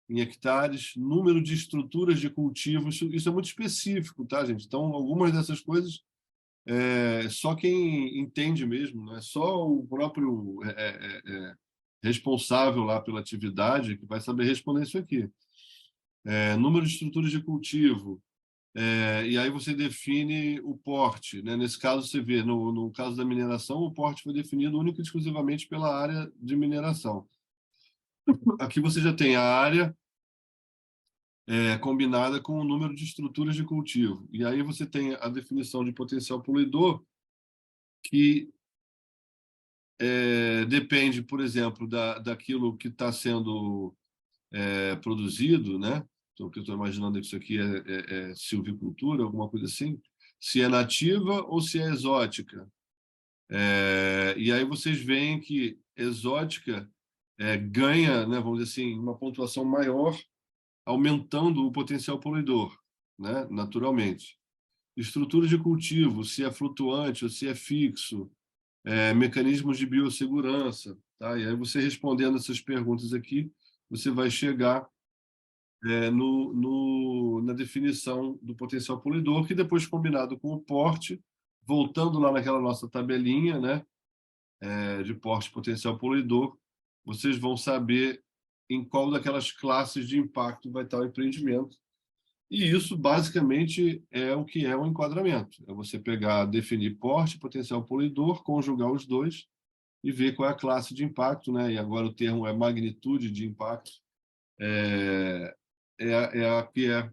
em hectares, número de estruturas de cultivo. Isso é muito específico, tá, gente? Então, algumas dessas coisas... só quem entende mesmo, não é só o próprio responsável lá pela atividade que vai saber responder isso aqui. Número de estruturas de cultivo, e aí você define o porte, né? Nesse caso, você vê, no caso da mineração, o porte foi definido única e exclusivamente pela área de mineração. Aqui você já tem a área combinada com o número de estruturas de cultivo. E aí você tem a definição de potencial poluidor, que depende, por exemplo, daquilo que está sendo produzido, né? Então, o que eu estou imaginando é que isso aqui é silvicultura, alguma coisa assim, se é nativa ou se é exótica. E aí vocês veem que exótica ganha, né, vamos dizer assim, uma pontuação maior, aumentando o potencial poluidor, né, naturalmente. Estrutura de cultivo, se é flutuante ou se é fixo, mecanismos de biossegurança. Tá? E aí você respondendo essas perguntas aqui, você vai chegar na definição do potencial poluidor, que depois, combinado com o porte, voltando lá naquela nossa tabelinha, né, de porte potencial poluidor, vocês vão saber em qual daquelas classes de impacto vai estar o empreendimento. E isso, basicamente, é o que é o enquadramento. É você pegar, definir porte, potencial poluidor, conjugar os dois e ver qual é a classe de impacto, né? E agora o termo é magnitude de impacto. A que é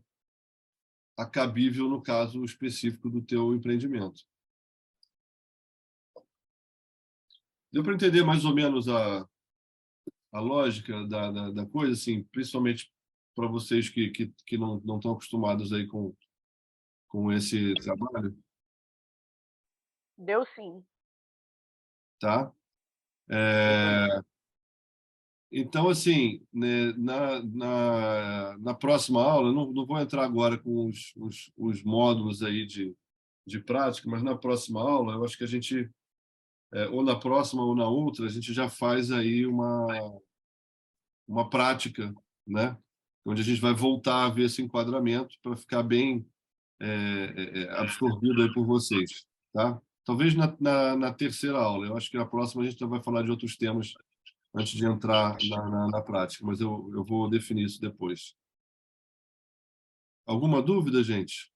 a cabível no caso específico do teu empreendimento. Deu para entender mais ou menos a lógica da coisa, assim, principalmente para vocês que não estão acostumados aí com esse trabalho? Deu sim. Tá? Então, assim, né, na próxima aula, não vou entrar agora com os módulos aí de prática, mas na próxima aula, eu acho que a gente, ou na próxima ou na outra, a gente já faz aí uma prática, né? Onde a gente vai voltar a ver esse enquadramento para ficar bem absorvido aí por vocês, tá? Talvez na terceira aula. Eu acho que na próxima a gente já vai falar de outros temas antes de entrar na prática, mas eu vou definir isso depois. Alguma dúvida, gente?